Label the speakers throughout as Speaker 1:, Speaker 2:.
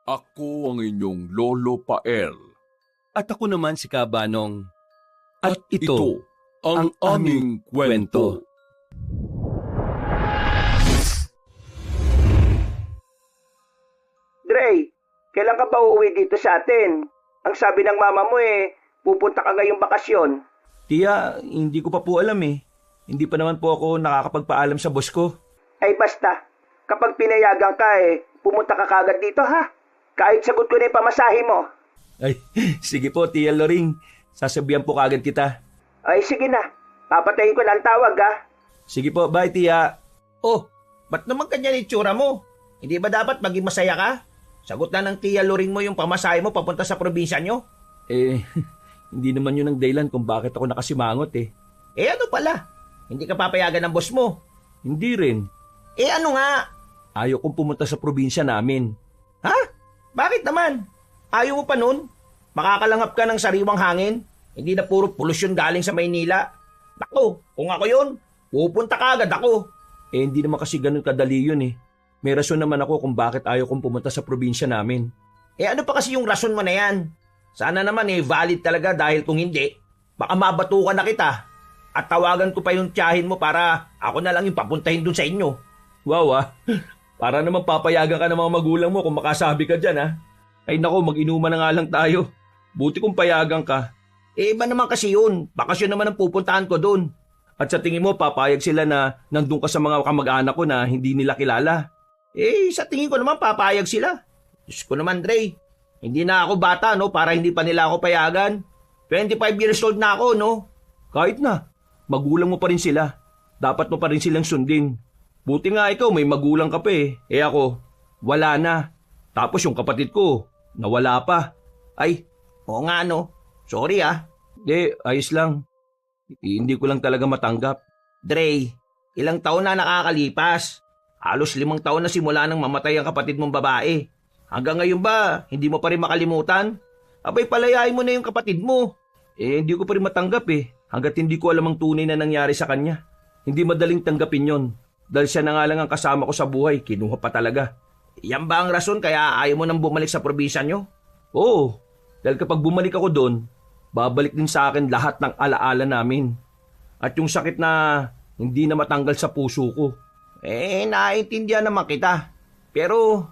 Speaker 1: Ako ang inyong Lolo Pael.
Speaker 2: At ako naman si Kabanong.
Speaker 1: At ito ang aming kwento.
Speaker 3: Dre, kailan ka ba uuwi dito sa atin? Ang sabi ng mama mo pupunta ka ngayong bakasyon.
Speaker 4: Tiya, hindi ko pa po alam eh. Hindi pa naman po ako nakakapagpaalam sa boss ko.
Speaker 3: Ay basta, kapag pinayagan ka pumunta ka kagad dito ha. Kahit sagot ko na yung pamasahe mo.
Speaker 4: Ay, sige po, Tia Loring. Sasabihan po kagad kita.
Speaker 3: Ay sige na, papatayin ko na ang tawag ha.
Speaker 4: Sige po, bye Tia.
Speaker 5: Oh, ba't naman ganyan itsura mo? Hindi ba dapat maging masaya ka? Sagot na ng Tia Loring mo yung pamasahe mo papunta sa probinsya nyo?
Speaker 4: Hindi naman yun ang dahilan kung bakit ako nakasimangot eh.
Speaker 5: Ano pala? Hindi ka papayagan ng boss mo?
Speaker 4: Hindi rin.
Speaker 5: Ano nga?
Speaker 4: Ayaw kong pumunta sa probinsya namin.
Speaker 5: Ha? Bakit naman? Ayaw mo pa nun? Makakalanghap ka ng sariwang hangin? Hindi na puro polusyon galing sa Maynila. Naku, kung ako yun, pupunta ka agad ako.
Speaker 4: Hindi naman kasi ganun kadali yun eh. May rason naman ako kung bakit ayaw kong pumunta sa probinsya namin.
Speaker 5: Ano pa kasi yung rason mo na yan? Sana naman valid talaga dahil kung hindi, baka mabatukan na kita. At tawagan ko pa yung tiyahin mo para ako na lang yung papuntahin dun sa inyo.
Speaker 4: Wow para naman papayagan ka ng mga magulang mo kung makasabi ka dyan ha. Ay nako, mag-inuman na nga lang tayo. Buti kung payagan ka.
Speaker 5: Iba naman kasi yun. Bakasyon naman ang pupuntahan ko dun.
Speaker 4: At sa tingin mo, papayag sila na nandun ka sa mga kamag-anak ko na hindi nila kilala?
Speaker 5: Sa tingin ko naman papayag sila. Diyos ko naman, Dre. Hindi na ako bata, no? Para hindi pa nila ako payagan. 25 years old na ako, no?
Speaker 4: Kahit na. Magulang mo pa rin sila. Dapat mo pa rin silang sundin. Buti nga ikaw, may magulang ka pa eh. Ako, wala na. Tapos yung kapatid ko, nawala pa.
Speaker 5: Ay, oo nga, no? Sorry
Speaker 4: ayos lang. Hindi ko lang talaga matanggap.
Speaker 5: Dre, ilang taon na nakakalipas? Halos 5 taon na simula nang mamatay ang kapatid mong babae. Hanggang ngayon ba, hindi mo pa rin makalimutan? Abay, palayain mo na yung kapatid mo.
Speaker 4: Hindi ko pa rin matanggap hanggat hindi ko alam ang tunay na nangyari sa kanya. Hindi madaling tanggapin yon. Dahil siya na nga lang ang kasama ko sa buhay, kinuha pa talaga.
Speaker 5: Yan ba ang rason kaya ayaw mo nang bumalik sa probinsya nyo?
Speaker 4: Oo, dahil kapag bumalik ako doon, babalik din sa akin lahat ng alaala namin. At yung sakit na hindi na matanggal sa puso ko.
Speaker 5: Naiintindihan naman kita. Pero,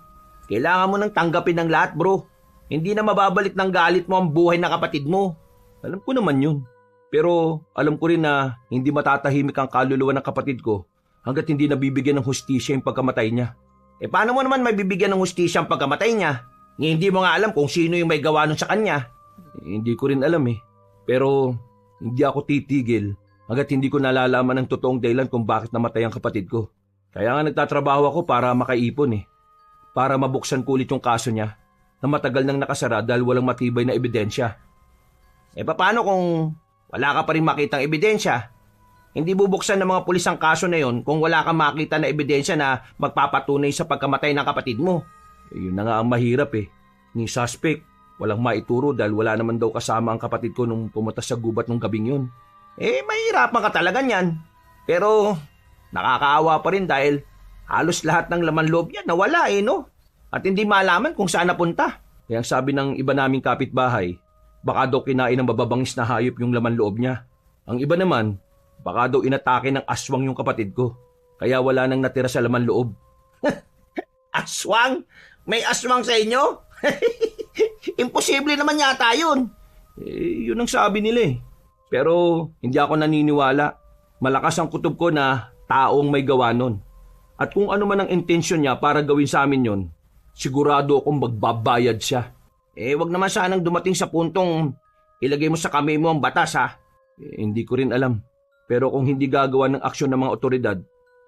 Speaker 5: kailangan mo nang tanggapin ng lahat, bro. Hindi na mababalik ng galit mo ang buhay ng kapatid mo.
Speaker 4: Alam ko naman yun. Pero alam ko rin na hindi matatahimik ang kaluluwa ng kapatid ko hanggat hindi nabibigyan ng hustisya yung pagkamatay niya.
Speaker 5: Paano mo naman mabibigyan ng hustisya ang pagkamatay niya? Hindi mo nga alam kung sino yung may gawa nun sa kanya.
Speaker 4: Hindi ko rin alam Pero hindi ako titigil hanggat hindi ko nalalaman ang totoong dahilan kung bakit namatay ang kapatid ko. Kaya nga nagtatrabaho ako para makaipon Para mabuksan ko ulit yung kaso niya na matagal nang nakasara dahil walang matibay na ebidensya.
Speaker 5: Paano kung wala ka pa rin makitang ebidensya? Hindi bubuksan ng mga pulis ang kaso na yon kung wala kang makita na ebidensya na magpapatunay sa pagkamatay ng kapatid mo.
Speaker 4: Yun na nga ang mahirap Ni suspect, walang maituro dahil wala naman daw kasama ang kapatid ko nung pumunta sa gubat nung gabing yun.
Speaker 5: Mahirapan ka talaga niyan. Pero nakakaawa pa rin dahil halos lahat ng laman loob niya nawala no? At hindi malaman kung saan napunta.
Speaker 4: Kaya ang sabi ng iba naming kapitbahay, baka daw kinain ng mababangis na hayop yung laman loob niya. Ang iba naman, baka daw inatake ng aswang yung kapatid ko. Kaya wala nang natira sa laman loob.
Speaker 5: Aswang? May aswang sa inyo? Imposible naman yata yun.
Speaker 4: Yun ang sabi nila Pero hindi ako naniniwala. Malakas ang kutob ko na taong may gawa nun. At kung ano man ang intensyon niya para gawin sa amin yon, sigurado akong magbabayad siya.
Speaker 5: Wag naman sanang dumating sa puntong ilagay mo sa kamay mo ang batas
Speaker 4: Hindi ko rin alam. Pero kung hindi gagawa ng aksyon ng mga otoridad,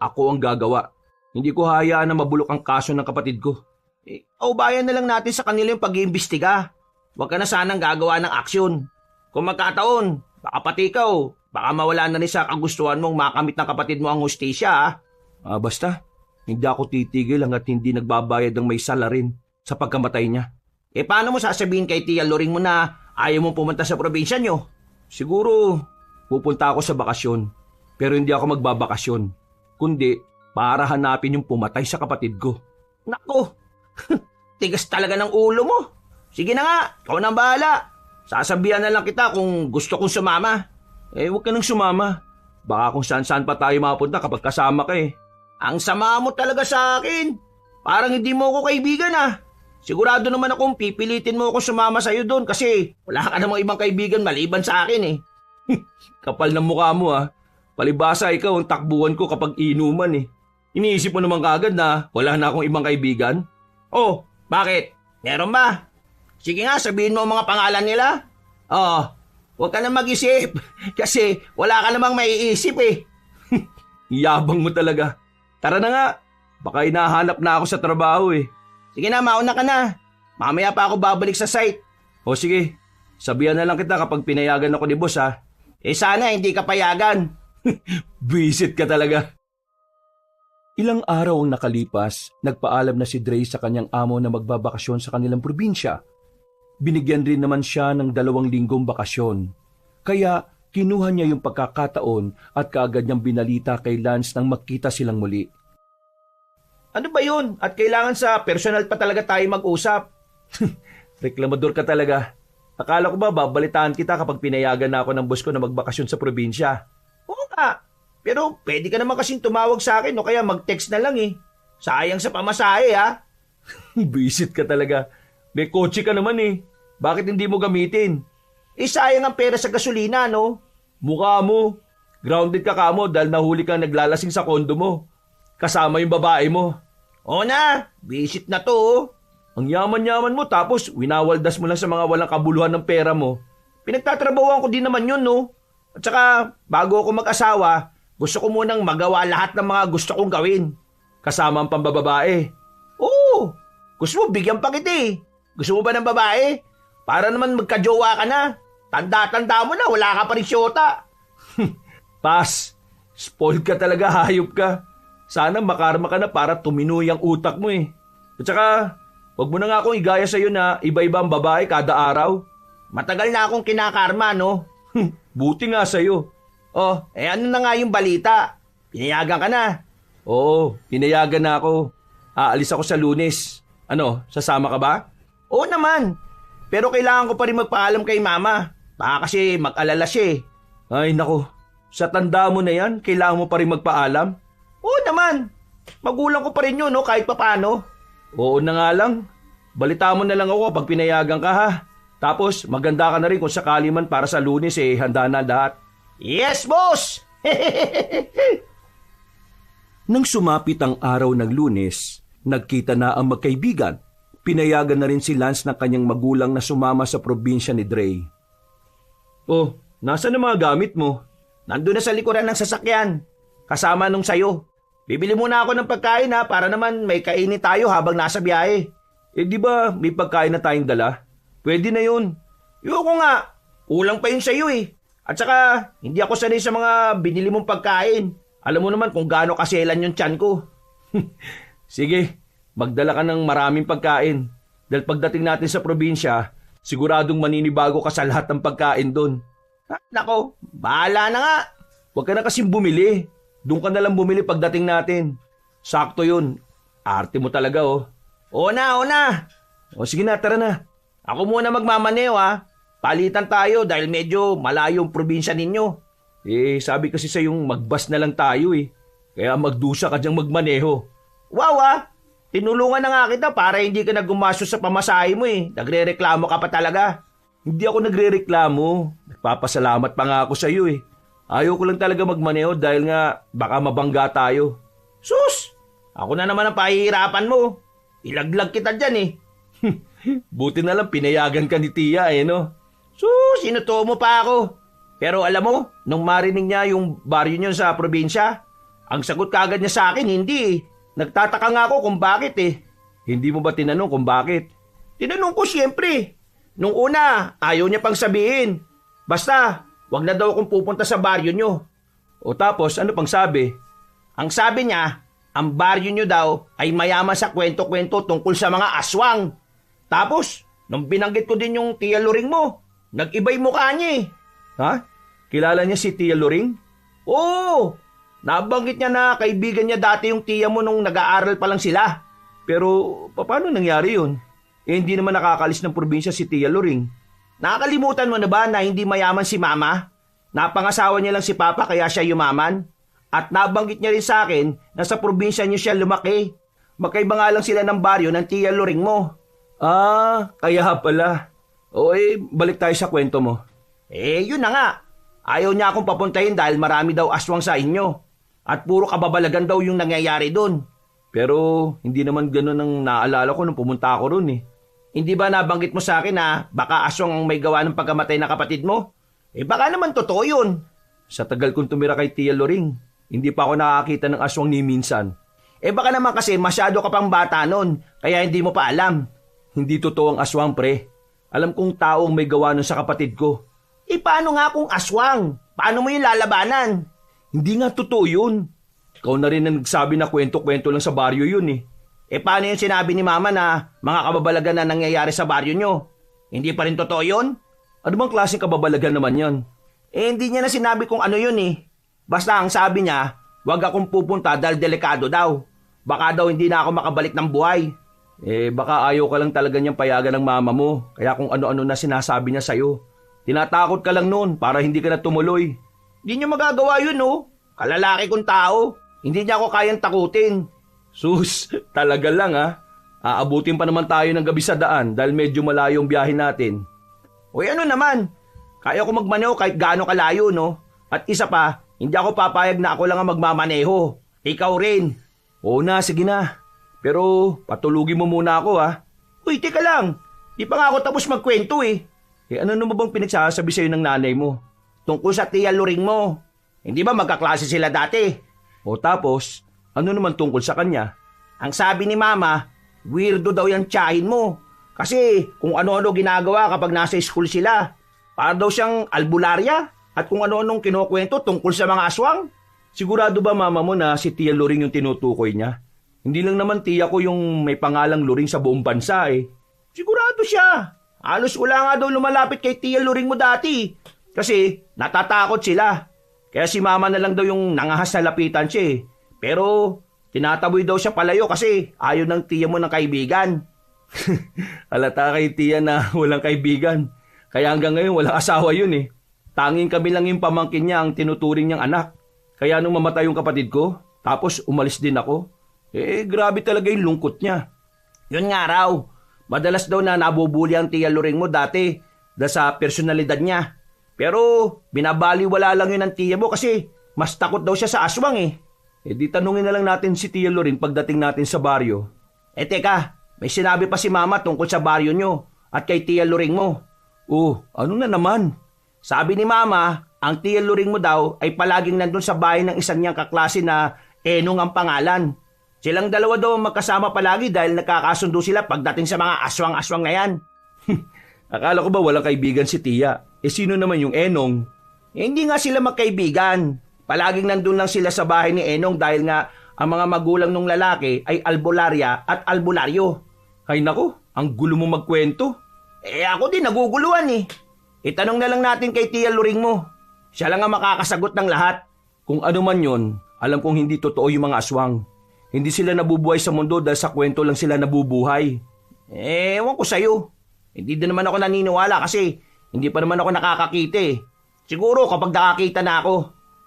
Speaker 4: ako ang gagawa. Hindi ko hayaan na mabulok ang kaso ng kapatid ko.
Speaker 5: Bayan na lang natin sa kanila yung pag-iimbestiga. Huwag ka na sanang gagawa ng aksyon. Kung magkataon, baka pati ikaw, baka mawala na rin sa kagustuhan mong makamit ng kapatid mo ang hustisya
Speaker 4: Basta, hindi ako titigil hanggat hindi nagbabayad ng may salarin sa pagkamatay niya.
Speaker 5: Paano mo sasabihin kay Tia Loring mo na ayaw mong pumunta sa probinsya nyo?
Speaker 4: Siguro, pupunta ako sa bakasyon. Pero hindi ako magbabakasyon. Kundi, para hanapin yung pumatay sa kapatid ko.
Speaker 5: Nako, tigas talaga ng ulo mo. Sige na nga, ikaw na ang bahala. Sasabihan na lang kita kung gusto kong sumama.
Speaker 4: Huwag ka nang sumama. Baka kung saan-saan pa tayo mapunta kapag kasama ka eh.
Speaker 5: Ang sama mo talaga sa akin. Parang hindi mo ako kaibigan ah. Sigurado naman akong pipilitin mo ako sumama sa'yo doon kasi wala ka namang ibang kaibigan maliban sa akin eh.
Speaker 4: Kapal ng mukha mo ah. Palibasa ikaw ang takbuhan ko kapag inuman eh. Iniisip mo naman kagad na wala na akong ibang kaibigan?
Speaker 5: Oh, bakit? Meron ba? Sige nga, sabihin mo ang mga pangalan nila. Oh, huwag ka na mag-isip kasi wala ka namang maiisip eh.
Speaker 4: Yabang mo talaga. Tara na nga. Baka hinahanap na ako sa trabaho eh.
Speaker 5: Sige na, mauna ka na. Mamaya pa ako babalik sa site.
Speaker 4: O sige, sabihan na lang kita kapag pinayagan ako ni boss ha.
Speaker 5: Sana hindi ka payagan.
Speaker 4: Visit ka talaga.
Speaker 2: Ilang araw ang nakalipas, nagpaalam na si Dre sa kanyang amo na magbabakasyon sa kanilang probinsya. Binigyan rin naman siya ng 2 linggong bakasyon. Kaya kinuha niya yung pagkakataon at kaagad niyang binalita kay Lance nang magkita silang muli.
Speaker 5: Ano ba yun? At kailangan sa personal pa talaga tayo mag-usap.
Speaker 4: Reklamador ka talaga. Akala ko ba babalitaan kita kapag pinayagan na ako ng boss ko na magbakasyon sa probinsya?
Speaker 5: Oo nga. Pero pwede ka naman kasing tumawag sa akin o kaya mag-text na lang eh. Sayang sa pamasahe ha.
Speaker 4: Visit ka talaga. May kotse ka naman eh. Bakit hindi mo gamitin?
Speaker 5: Sayang ang pera sa gasolina no?
Speaker 4: Mukha mo. Grounded ka kamo dahil nahuli kang naglalasing sa kondo mo. Kasama yung babae mo.
Speaker 5: Oo na, visit na to oh.
Speaker 4: Ang yaman-yaman mo tapos winawaldas mo lang sa mga walang kabuluhan ng pera mo.
Speaker 5: Pinagtatrabahuan ko din naman yun no. At saka bago ako mag-asawa, gusto ko munang magawa lahat ng mga gusto kong gawin.
Speaker 4: Kasama ang pambababae.
Speaker 5: Oo, gusto mo bigyan pa kita eh. Gusto mo ba ng babae? Para naman magkajowa ka na. Tanda-tanda mo na, wala ka pa rin syota.
Speaker 4: Pas, spoiled ka talaga, hayop ka. Sana makarma ka na para tuminoy ang utak mo eh. At saka, wag mo na nga akong igaya sa'yo na iba-iba ang babae kada araw.
Speaker 5: Matagal na akong kinakarma, no?
Speaker 4: Buti nga sa'yo.
Speaker 5: Oh, ano na nga yung balita? Pinayagan ka na.
Speaker 4: Oo, pinayagan na ako. Aalis ako sa Lunes. Ano, sasama ka ba?
Speaker 5: Oo naman. Pero kailangan ko pa rin magpaalam kay mama. Baka kasi mag-alala siya eh.
Speaker 4: Ay nako, sa tanda mo na yan, kailangan mo pa rin magpaalam?
Speaker 5: Oo naman. Magulang ko pa rin yun, no? Kahit papano.
Speaker 4: Oo na nga lang. Balita mo na lang ako pag pinayagan ka ha. Tapos maganda ka na rin kung sakali man para sa Lunes eh, handa na lahat.
Speaker 5: Yes, boss!
Speaker 2: Nang sumapit ang araw ng Lunes, nagkita na ang magkaibigan. Pinayagan na rin si Lance ng kanyang magulang na sumama sa probinsya ni Dre.
Speaker 4: Oh, nasaan ang mga gamit mo?
Speaker 5: Nandun na sa likuran ng sasakyan. Kasama nung sayo. Bibili muna ako ng pagkain ha, para naman may kainin tayo habang nasa biyahe.
Speaker 4: Di ba may pagkain na tayong dala? Pwede na yun.
Speaker 5: Yoko nga, kulang pa yun sa'yo eh. At saka, hindi ako sanay sa mga binili mong pagkain. Alam mo naman kung gaano kaselan yung tiyan ko.
Speaker 4: Sige, magdala ka ng maraming pagkain. Dahil pagdating natin sa probinsya, siguradong maninibago ka sa lahat ng pagkain doon.
Speaker 5: Nako, bahala na nga.
Speaker 4: Huwag ka na kasing bumili. Doon ka na lang bumili pagdating natin. Sakto yun. Arte mo talaga oh.
Speaker 5: Oo na.
Speaker 4: O sige na, tara na.
Speaker 5: Ako muna magmamaneo ha. Palitan tayo dahil medyo malayo ang probinsya ninyo.
Speaker 4: Sabi kasi sa yung magbas na lang tayo eh. Kaya magdusa ka dyang magmaneho.
Speaker 5: Wow ha. Tinulungan na nga kita para hindi ka naggumastos sa pamasahe mo eh. Nagre-reklamo ka pa talaga.
Speaker 4: Hindi ako nagre-reklamo. Nagpapasalamat pa nga ako sa iyo eh. Ayaw ko lang talaga magmaneho dahil nga baka mabangga tayo.
Speaker 5: Sus! Ako na naman ang pahihirapan mo. Ilaglag kita dyan eh.
Speaker 4: Buti na lang pinayagan ka ni Tia eh no?
Speaker 5: Sus! Sinutuo mo pa ako. Pero alam mo, nung marinig niya yung baryo niyo sa probinsya, ang sagot kagad niya sa akin, hindi eh. Nagtataka nga ako kung bakit eh.
Speaker 4: Hindi mo ba tinanong kung bakit?
Speaker 5: Tinanong ko siyempre. Nung una, ayaw niya pang sabihin. Basta, wag na daw akong pupunta sa baryo niyo.
Speaker 4: O tapos, ano pang sabi?
Speaker 5: Ang sabi niya, ang baryo niyo daw ay mayaman sa kwento-kwento tungkol sa mga aswang. Tapos, nung binanggit ko din yung Tia Loring mo, nag-ibay mukha niya eh.
Speaker 4: Ha? Kilala niya si Tia Loring?
Speaker 5: Oo! Nabanggit niya na kaibigan niya dati yung tiya mo nung nag-aaral pa lang sila.
Speaker 4: Pero, paano nangyari yun? hindi naman nakakalis ng probinsya si Tia Loring.
Speaker 5: Nakakalimutan mo na ba na hindi mayaman si Mama? Napangasawa niya lang si Papa kaya siya yumaman. At nabanggit niya rin sa akin na sa probinsya niyo siya lumaki. Magkaiba nga lang sila ng baryo ng Tia Loring mo.
Speaker 4: Ah, kaya pala. O balik tayo sa kwento mo.
Speaker 5: Yun na nga. Ayaw niya akong papuntahin dahil marami daw aswang sa inyo. At puro kababalagan daw yung nangyayari doon.
Speaker 4: Pero hindi naman ganun ang naalala ko nung pumunta ako ron eh.
Speaker 5: Hindi ba nabanggit mo sa akin na baka aswang ang may gawa ng pagkamatay na kapatid mo? Baka naman totoo yun.
Speaker 4: Sa tagal kong tumira kay Tia Loring, hindi pa ako nakakita ng aswang ni minsan.
Speaker 5: Baka naman kasi masyado ka pang bata nun, kaya hindi mo pa alam.
Speaker 4: Hindi totoo ang aswang, pre. Alam kong taong may gawa nun sa kapatid ko.
Speaker 5: Paano nga kung aswang? Paano mo yung lalabanan?
Speaker 4: Hindi nga totoo yun. Ikaw na rin ang nagsabi na kwento-kwento lang sa baryo yun eh.
Speaker 5: Paano yung sinabi ni Mama na mga kababalagan na nangyayari sa baryo nyo? Hindi pa rin totoo yun?
Speaker 4: Ano bang klaseng kababalagan naman yan?
Speaker 5: Hindi niya na sinabi kung ano yun eh. Basta ang sabi niya, wag akong pupunta dahil delikado daw. Baka daw hindi na ako makabalik ng buhay.
Speaker 4: Baka ayaw ka lang talaga niyang payagan ng mama mo. Kaya kung ano-ano na sinasabi niya sa'yo. Tinatakot ka lang noon para hindi ka na tumuloy.
Speaker 5: Hindi niya magagawa yun oh. Kalalaki kong tao. Hindi niya ako kayang takutin.
Speaker 4: Sus, talaga lang ha. Aabutin pa naman tayo ng gabi sa daan dahil medyo malayo ang biyahe natin.
Speaker 5: Ano naman? Kaya ko magmaneho kahit gaano kalayo no. At isa pa, hindi ako papayag na ako lang ang magmamaneho. Ikaw rin.
Speaker 4: Oo na, sige na. Pero patulugin mo muna ako ha.
Speaker 5: Teka lang. Di pa nga ako tapos magkwento eh.
Speaker 4: Ano naman bang pinagsasabi sa'yo ng nanay mo?
Speaker 5: Tungkol sa Tia Loring mo. Hindi ba magkaklase sila dati?
Speaker 4: O tapos, ano naman tungkol sa kanya?
Speaker 5: Ang sabi ni Mama, weirdo daw yung tiyahin mo. Kasi kung ano-ano ginagawa kapag nasa school sila. Para daw siyang albularya at kung ano-anong kinukwento tungkol sa mga aswang.
Speaker 4: Sigurado ba mama mo na si Tia Loring yung tinutukoy niya? Hindi lang naman tiya ko yung may pangalang Loring sa buong bansa eh.
Speaker 5: Sigurado siya. Halos wala nga daw lumalapit kay Tia Loring mo dati. Kasi natatakot sila. Kaya si Mama na lang daw yung nangahas na lapitan siya eh. Pero tinataboy daw siya palayo kasi ayaw ng tiya mo ng kaibigan.
Speaker 4: Halata kay tiya na walang kaibigan. Kaya hanggang ngayon walang asawa yun eh. Tanging kami lang yung pamangkin niya ang tinuturing niyang anak. Kaya nung mamatay yung kapatid ko, tapos umalis din ako. Grabe talaga yung lungkot niya.
Speaker 5: Yun nga raw. Madalas daw na nabubuli ang Tia Loring mo dati dahil sa personalidad niya. Pero binabaliwala lang yun ng tiya mo kasi mas takot daw siya sa aswang eh.
Speaker 4: Di tanungin na lang natin si Tia Loring pagdating natin sa baryo.
Speaker 5: Teka, may sinabi pa si Mama tungkol sa baryo nyo at kay Tia Loring mo.
Speaker 4: Ano na naman?
Speaker 5: Sabi ni Mama, ang Tia Loring mo daw ay palaging nandun sa bahay ng isang niyang kaklase na Enong ang pangalan. Silang dalawa daw magkasama palagi dahil nagkakasundo sila pagdating sa mga aswang-aswang na yan.
Speaker 4: Akala ko ba walang kaibigan si Tia? Sino naman yung Enong?
Speaker 5: Hindi nga sila magkaibigan. Palaging nandun lang sila sa bahay ni Enong dahil nga ang mga magulang ng lalaki ay albularya at albularyo.
Speaker 4: Ay nako, ang gulo mo magkwento.
Speaker 5: Ako din naguguluhan eh. Itanong na lang natin kay Tia Loring mo. Siya lang ang makakasagot ng lahat.
Speaker 4: Kung ano man yon, alam kong hindi totoo yung mga aswang. Hindi sila nabubuhay sa mundo dahil sa kwento lang sila nabubuhay.
Speaker 5: Ewan ko sa'yo. Hindi din naman ako naniniwala kasi hindi pa naman ako nakakakita eh. Siguro kapag nakakita na ako.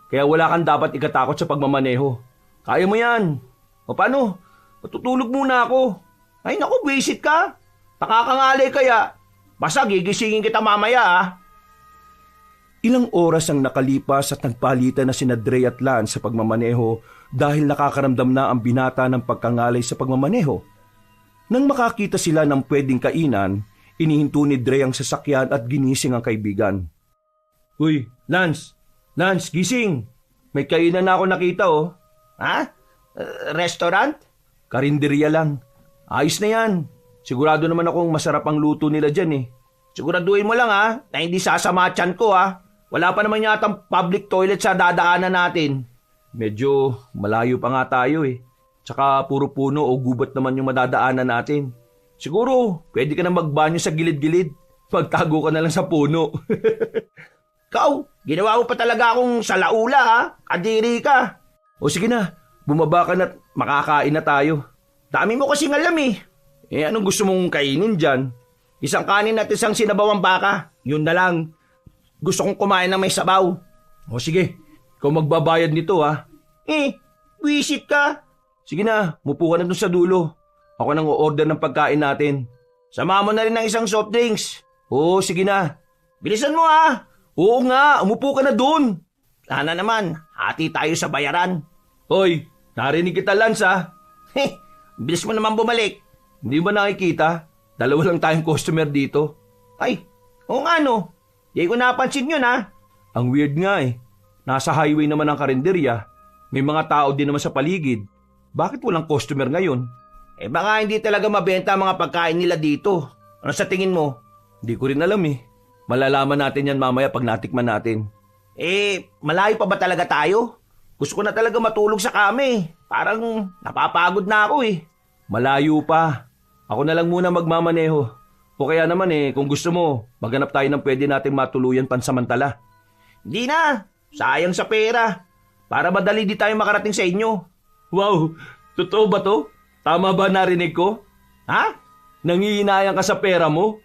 Speaker 4: Kaya wala kang dapat ikatakot sa pagmamaneho. Kaya mo yan. O paano? Matutulog muna ako.
Speaker 5: Ay naku, visit ka. Nakakangalay kaya. Basta gigisingin kita mamaya ah.
Speaker 2: Ilang oras ang nakalipas at nagpalitan na sina Dre at Lance sa pagmamaneho dahil nakakaramdam na ang binata ng pagkangalay sa pagmamaneho. Nang makakita sila ng pwedeng kainan, inihinto ni Dre ang sasakyan at ginising ang kaibigan.
Speaker 4: Uy, Lance! Lance, gising! May kainan na ako nakita oh.
Speaker 5: Ha? Restaurant?
Speaker 4: Karinderya lang. Ayos na yan. Sigurado naman akong masarap ang luto nila dyan eh.
Speaker 5: Siguraduhin mo lang ha, na hindi sasama tiyan ko ha. Wala pa naman yatang public toilet sa dadaanan natin.
Speaker 4: Medyo malayo pa nga tayo eh. Tsaka puro puno o gubat naman yung madadaanan natin. Siguro, pwede ka na magbanyo sa gilid-gilid. Pagtago ka na lang sa puno.
Speaker 5: Kau, ginawa mo pa talaga akong salaula ha. Kadiri ka.
Speaker 4: O sige na, bumaba ka na't makakain na tayo.
Speaker 5: Dami mo kasing alam eh. Anong gusto mong kainin dyan? Isang kanin at isang sinabawang baka. Yun na lang. Gusto kong kumain ng may sabaw.
Speaker 4: O sige, ikaw magbabayad nito ha.
Speaker 5: Wisit ka.
Speaker 4: Sige na, mupo ka na dun sa dulo. Ako nang o-order ng pagkain natin.
Speaker 5: Sama mo na rin ng isang soft drinks.
Speaker 4: Oo, sige na.
Speaker 5: Bilisan mo ha.
Speaker 4: Oo nga, umupo ka na dun.
Speaker 5: Sana naman, hati tayo sa bayaran.
Speaker 4: Hoy, narinig kita Lance ha.
Speaker 5: Bilis mo naman bumalik.
Speaker 4: Hindi ba nakikita? Dalawa lang tayong customer dito.
Speaker 5: Ay, oo nga no. Di ko napansin yun ha.
Speaker 4: Ang weird nga eh. Nasa highway naman ang karinderya. May mga tao din naman sa paligid. Bakit walang customer ngayon?
Speaker 5: Baka hindi talaga mabenta ang mga pagkain nila dito. Ano sa tingin mo?
Speaker 4: Hindi ko rin alam eh. Malalaman natin yan mamaya pag natikman natin.
Speaker 5: Malayo pa ba talaga tayo? Gusto ko na talaga matulog sa kami. Parang napapagod na ako eh.
Speaker 4: Malayo pa. Ako na lang muna magmamaneho. O kaya naman kung gusto mo, maghanap tayo ng pwede nating matuluyan pansamantala.
Speaker 5: Hindi na. Sayang sa pera. Para madali di tayo makarating sa inyo.
Speaker 4: Wow, totoo ba to? Tama ba narinig ko?
Speaker 5: Ha?
Speaker 4: Nangihinayang ka sa pera mo?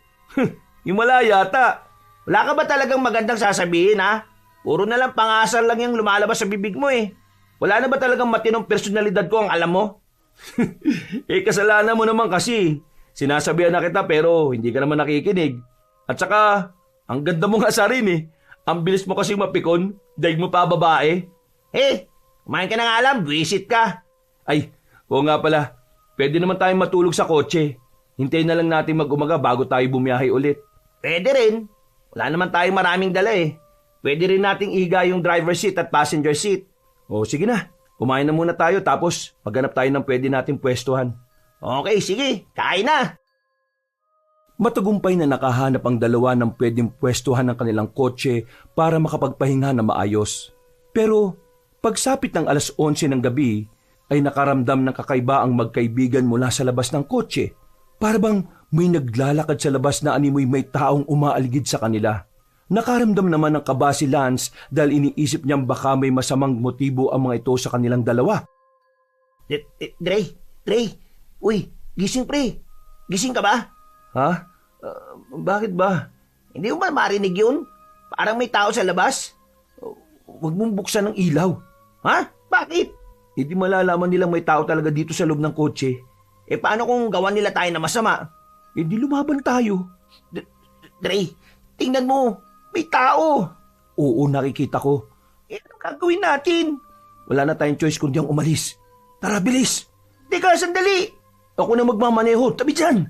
Speaker 4: Himala yata.
Speaker 5: Wala ka ba talagang magandang sasabihin ha? Puro na lang pangasal lang yung lumalabas sa bibig mo eh. Wala na ba talagang matinong personalidad ko ang alam mo?
Speaker 4: Kasalanan mo naman kasi. Sinasabihan na kita pero hindi ka naman nakikinig. At saka, ang ganda mo nga sa rin eh. Ang bilis mo kasi mapikon, daig mo pa babae.
Speaker 5: Kumain ka na nga alam, visit ka.
Speaker 4: Ay, oo nga pala. Pwede naman tayong matulog sa kotse. Hintayin na lang natin mag-umaga bago tayo bumiyahe ulit.
Speaker 5: Pwede rin. Wala naman tayong maraming dala eh. Pwede rin nating iga yung driver seat at passenger seat.
Speaker 4: O sige na, kumain na muna tayo tapos maghanap tayo ng pwede nating pwestuhan.
Speaker 5: Okay, sige. Kain na.
Speaker 2: Matagumpay na nakahanap ang dalawa ng pwedeng pwestuhan ng kanilang kotse para makapagpahinga na maayos. Pero pagsapit ng 11:11 ng gabi, ay nakaramdam ng kakaiba ang magkaibigan mula sa labas ng kotse. Para bang may naglalakad sa labas na animoy may taong umaaligid sa kanila. Nakaramdam naman ng kaba si Lance dahil iniisip niyang baka may masamang motibo ang mga ito sa kanilang dalawa.
Speaker 5: Dre, uy, gising pre. Gising ka ba?
Speaker 4: Ha? Bakit ba?
Speaker 5: Hindi mo ba marinig yun? Parang may tao sa labas.
Speaker 4: Huwag mong buksan ng ilaw.
Speaker 5: Ha? Bakit?
Speaker 4: Hindi malalaman nilang may tao talaga dito sa loob ng kotse.
Speaker 5: Paano kung gawan nila tayo na masama?
Speaker 4: Di lumaban tayo.
Speaker 5: Dre, tingnan mo. May tao.
Speaker 4: Oo, nakikita ko.
Speaker 5: Anong gagawin natin?
Speaker 4: Wala na tayong choice kundi ang umalis. Tara, bilis.
Speaker 5: Teka, sandali.
Speaker 4: Ako na magmamaneho. Tabi dyan.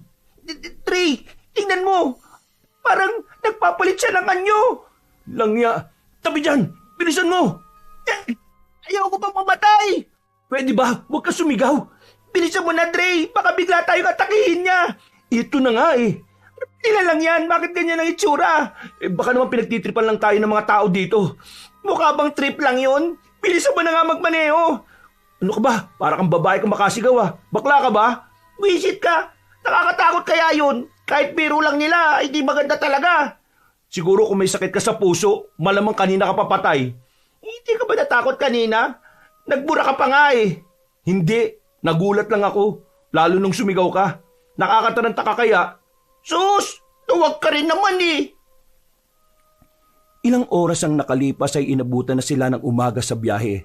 Speaker 5: Dre, tingnan mo. Parang nagpapalit siya ng anyo.
Speaker 4: Langya. Tabi dyan. Bilisan mo.
Speaker 5: Ayaw ko pang mamatay.
Speaker 4: Pwede ba? Huwag ka sumigaw.
Speaker 5: Bilisan mo na, Dre. Baka bigla tayong atakihin niya.
Speaker 4: Ito na nga eh.
Speaker 5: Ilan lang yan? Bakit ganyan ang itsura?
Speaker 4: Baka naman pinagtitripan lang tayo ng mga tao dito.
Speaker 5: Mukha bang trip lang yun? Bilisan mo na nga magmaneho.
Speaker 4: Ano ka ba? Para kang babae kang makasigaw ah. Bakla ka ba?
Speaker 5: Wisit ka. Nakakatakot kaya yun. Kahit biro lang nila, hindi maganda talaga.
Speaker 4: Siguro kung may sakit ka sa puso, malamang kanina ka papatay.
Speaker 5: Hindi ka ba natakot kanina? Nagbura ka pa nga eh.
Speaker 4: Hindi. Nagulat lang ako. Lalo nung sumigaw ka. Nakakataranta ka kaya?
Speaker 5: Sus! Tuwag ka rin naman eh.
Speaker 2: Ilang oras ang nakalipas ay inabutan na sila ng umaga sa biyahe.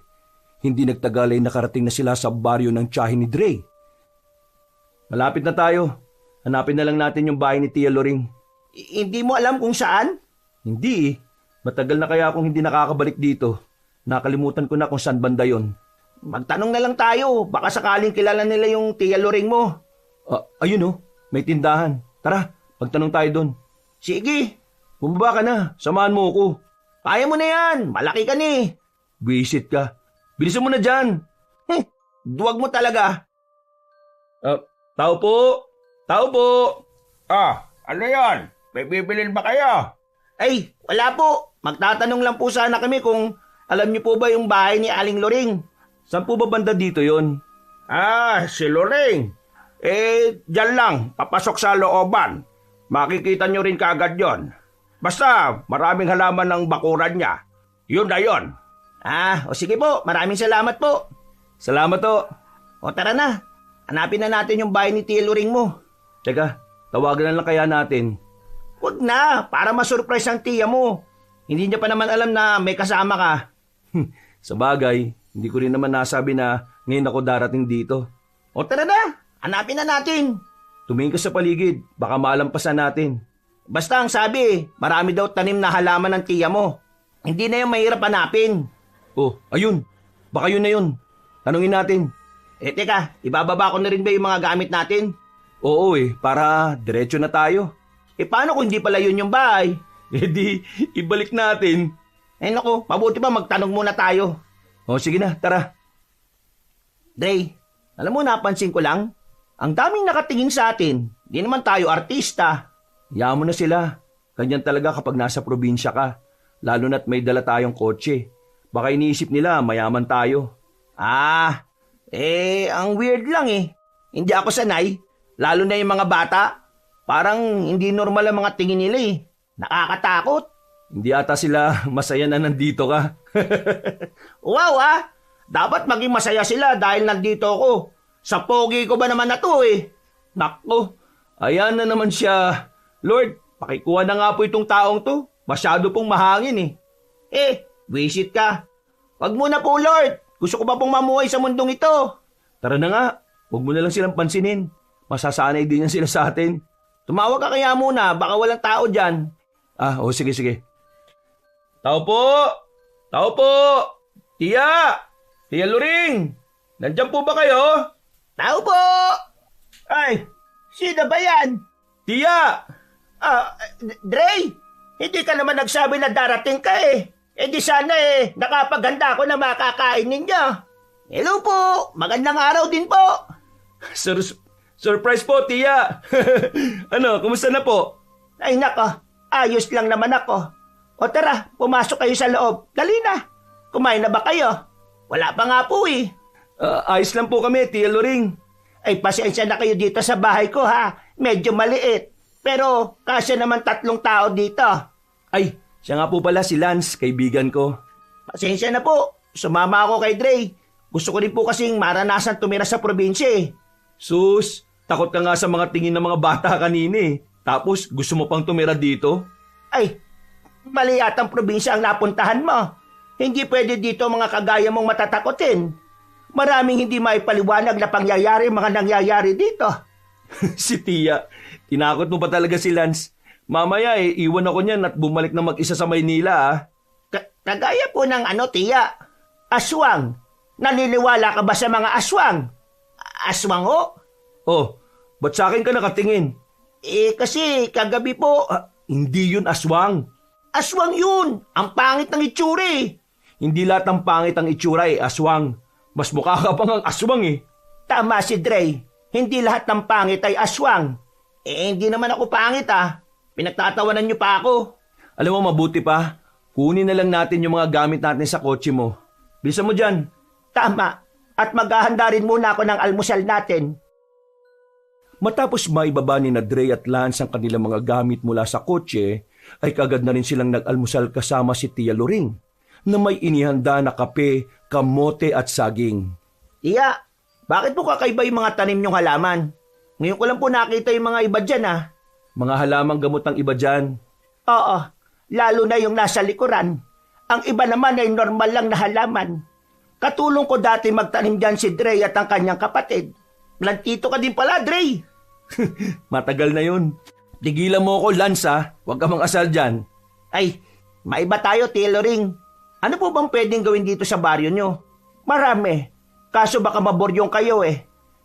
Speaker 2: Hindi nagtagal ay nakarating na sila sa baryo ng tiyahin ni Dre.
Speaker 4: Malapit na tayo. Hanapin na lang natin yung bahay ni Tia Loring.
Speaker 5: Hindi mo alam kung saan?
Speaker 4: Hindi eh. Matagal na kaya akong hindi nakakabalik dito. Nakalimutan ko na kung saan banda yon.
Speaker 5: Magtanong na lang tayo. Baka sakaling kilala nila yung Tia Loring mo.
Speaker 4: Ayun oh, may tindahan. Tara, magtanong tayo doon.
Speaker 5: Sige.
Speaker 4: Bumaba ka na, samahan mo ako.
Speaker 5: Kaya mo na yan, malaki ka ni.
Speaker 4: Visit ka. Bilisan mo na dyan.
Speaker 5: Duwag mo talaga.
Speaker 4: Tao po. Tao po.
Speaker 5: Ano yan? May bibilin ba kayo? Ay, wala po. Magtatanong lang po sana kami kung alam niyo po ba yung bahay ni Aling Loring.
Speaker 4: Saan po ba banda dito yon?
Speaker 5: Si Loring. Diyan lang, papasok sa looban. Makikita nyo rin kaagad yon. Basta, maraming halaman ng bakuran niya. Yun na yun. O sige po, maraming salamat po.
Speaker 4: Salamat to.
Speaker 5: O tara na, hanapin na natin yung bahay ni Tia Loring mo.
Speaker 4: Teka, tawagan na lang kaya natin.
Speaker 5: Huwag na, para masurprise ang tiya mo. Hindi niya pa naman alam na may kasama ka.
Speaker 4: Sa bagay, hindi ko rin naman nasabi na ngayon ako darating dito.
Speaker 5: O tara na, hanapin na natin.
Speaker 4: Tumingin ka sa paligid, baka malampasan natin.
Speaker 5: Basta ang sabi, marami daw tanim na halaman ng tiya mo. Hindi na yung mahirap hanapin.
Speaker 4: Oh, ayun. Baka yun na yun. Tanungin natin.
Speaker 5: Teka, ibababa ko na rin ba yung mga gamit natin?
Speaker 4: Oo para diretso na tayo.
Speaker 5: Paano kung hindi pala yun yung bahay?
Speaker 4: Di, ibalik natin.
Speaker 5: Naku, mabuti pa magtanong muna tayo.
Speaker 4: O sige na, tara.
Speaker 5: Dre, alam mo napansin ko lang, ang daming nakatingin sa atin. Di naman tayo artista.
Speaker 4: Hayaan mo na sila. Ganyan talaga kapag nasa probinsya ka. Lalo na't may dala tayong kotse. Baka iniisip nila mayaman tayo.
Speaker 5: Ang weird lang eh. Hindi ako sanay. Lalo na yung mga bata. Parang hindi normal ang mga tingin nila eh. Nakakatakot.
Speaker 4: Hindi ata sila masaya na nandito ka.
Speaker 5: Wow Dapat maging masaya sila dahil nandito ako. Sa pogi ko ba naman na to eh. Nakko.
Speaker 4: Ayan na naman siya. Lord, pakikuha na nga po itong taong to. Masyado pong mahangin eh.
Speaker 5: Visit ka. Wag muna po Lord. Gusto ko pa pong mamuhay sa mundong ito.
Speaker 4: Tara na nga. Huwag mo na lang silang pansinin. Masasanay din yan sila sa atin.
Speaker 5: Tumawag ka kaya muna, baka walang tao dyan.
Speaker 4: Sige. Tao po! Tao po! Tiya! Tiya Luring! Nandyan po ba kayo?
Speaker 5: Tao po! Ay, sino ba yan?
Speaker 4: Tiya!
Speaker 5: Dre, hindi ka naman nagsabi na darating ka eh. Di sana nakapaganda ako na makakain ninyo. Hello po, magandang araw din po.
Speaker 4: Surprise po, Tiya! Ano, kumusta na po?
Speaker 5: Ay nako, ayos lang naman ako. O tara, pumasok kayo sa loob. Dali na. Kumain na ba kayo? Wala pa nga po eh.
Speaker 4: Ayos lang po kami, Tiya Luring.
Speaker 5: Ay pasensya na kayo dito sa bahay ko ha. Medyo maliit. Pero kasya naman 3 tao dito.
Speaker 4: Ay, siya nga po pala si Lance, kaibigan ko.
Speaker 5: Pasensya na po. Sumama ako kay Dre. Gusto ko rin po kasing maranasan tumira sa probinsya eh.
Speaker 4: Sus, takot ka nga sa mga tingin ng mga bata kanina eh. Tapos gusto mo pang tumira dito?
Speaker 5: Ay, mali yatang probinsya ang napuntahan mo. Hindi pwede dito mga kagaya mong matatakotin. Maraming hindi maipaliwanag na pangyayari mga nangyayari dito.
Speaker 4: Si Tia, tinakot mo pa talaga si Lance. Mamaya iwan ako niyan at bumalik na mag-isa sa Maynila
Speaker 5: Kagaya po ng Tia? Aswang. Naniniwala ka ba sa mga aswang? Aswang ho?
Speaker 4: Oh, ba't sa akin ka nakatingin?
Speaker 5: Kasi kagabi po...
Speaker 4: Hindi yun aswang.
Speaker 5: Aswang yun! Ang pangit ng itsura eh.
Speaker 4: Hindi lahat ng pangit ang itsura aswang. Mas mukha ka pang ang aswang eh.
Speaker 5: Tama si Dre. Hindi lahat ng pangit ay aswang. Hindi naman ako pangit Pinagtatawanan niyo pa ako.
Speaker 4: Alam mo, mabuti pa. Kunin na lang natin yung mga gamit natin sa kotse mo. Bilisan mo dyan.
Speaker 5: Tama. At maghahanda rin muna ako ng almusal natin.
Speaker 2: Matapos maibaba ni na Dre at Lance ang kanilang mga gamit mula sa kotse, ay kagad na rin silang nag-almusal kasama si Tia Luring na may inihanda na kape, kamote at saging.
Speaker 5: Tiya, bakit po kakaiba yung mga tanim niyong halaman? Ngayon ko lang po nakita yung mga iba dyan
Speaker 2: Mga halamang gamot ang iba dyan.
Speaker 5: Oo, lalo na yung nasa likuran. Ang iba naman ay normal lang na halaman. Katulong ko dati magtanim dyan si Dre at ang kanyang kapatid. Plantito ka din pala, Dre.
Speaker 2: Matagal na yun. Tigilan mo ako, Lance Huwag ka mang-asal dyan.
Speaker 5: Ay, maiba tayo, tailoring. Ano po bang pwedeng gawin dito sa baryo nyo? Marami. Kaso baka maboryong kayo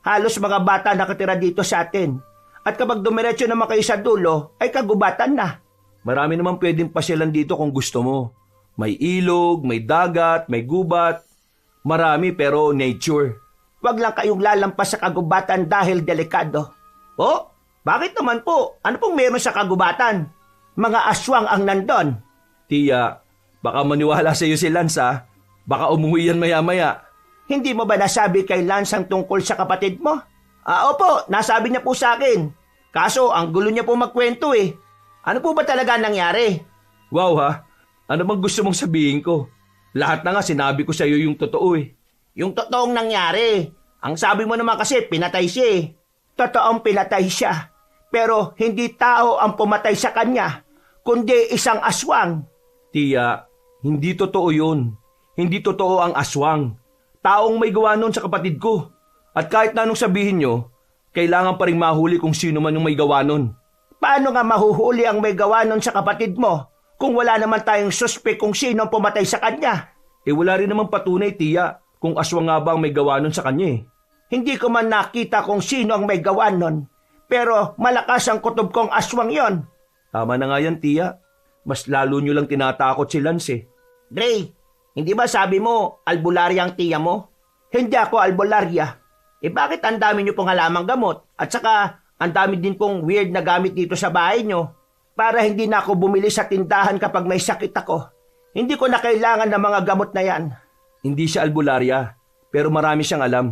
Speaker 5: Halos mga bata nakatira dito sa atin. At kapag dumiretso naman kayo sa dulo, ay kagubatan na.
Speaker 2: Marami naman pwedeng pasyalan dito kung gusto mo. May ilog, may dagat, may gubat. Marami pero nature.
Speaker 5: Huwag lang kayong lalampas sa kagubatan dahil delikado. Oh, bakit naman po? Ano pong meron sa kagubatan? Mga aswang ang nandon.
Speaker 2: Tia, baka maniwala sa iyo si Lance Baka umuwi yan maya-maya.
Speaker 5: Hindi mo ba nasabi kay Lance ang tungkol sa kapatid mo? Opo, nasabi niya po sa akin. Kaso, ang gulo niya po magkwento Ano po ba talaga nangyari?
Speaker 2: Wow Ano bang gusto mong sabihin ko? Lahat na nga sinabi ko sa iyo yung totoo
Speaker 5: Yung totoong nangyari. Ang sabi mo naman kasi pinatay siya Totoong pinatay siya.
Speaker 3: Pero hindi tao ang pumatay sa kanya, kundi isang aswang.
Speaker 4: Tiya, hindi totoo yun. Hindi totoo ang aswang. Taong may gawa nun sa kapatid ko. At kahit na anong sabihin nyo, kailangan pa rin mahuli kung sino man yung may gawa nun.
Speaker 3: Paano nga mahuhuli ang may gawa nun sa kapatid mo kung wala naman tayong suspek kung sino ang pumatay sa kanya?
Speaker 4: Wala rin naman patunay, Tiya, kung aswang nga ba ang may gawa nun sa kanya eh.
Speaker 3: Hindi ko man nakita kung sino ang may gawa nun, pero malakas ang kutob kong aswang yon.
Speaker 4: Tama na nga yan, Tiya. Mas lalo nyo lang tinatakot si Lance eh.
Speaker 5: Dre, hindi ba sabi mo, albularya ang tiya mo?
Speaker 3: Hindi ako albularya.
Speaker 5: Bakit ang dami nyo pong halamang gamot? At saka, ang dami din pong weird na gamit dito sa bahay nyo.
Speaker 3: Para hindi na ako bumili sa tindahan kapag may sakit ako. Hindi ko na kailangan ng mga gamot na yan.
Speaker 4: Hindi siya albularya, pero marami siyang alam.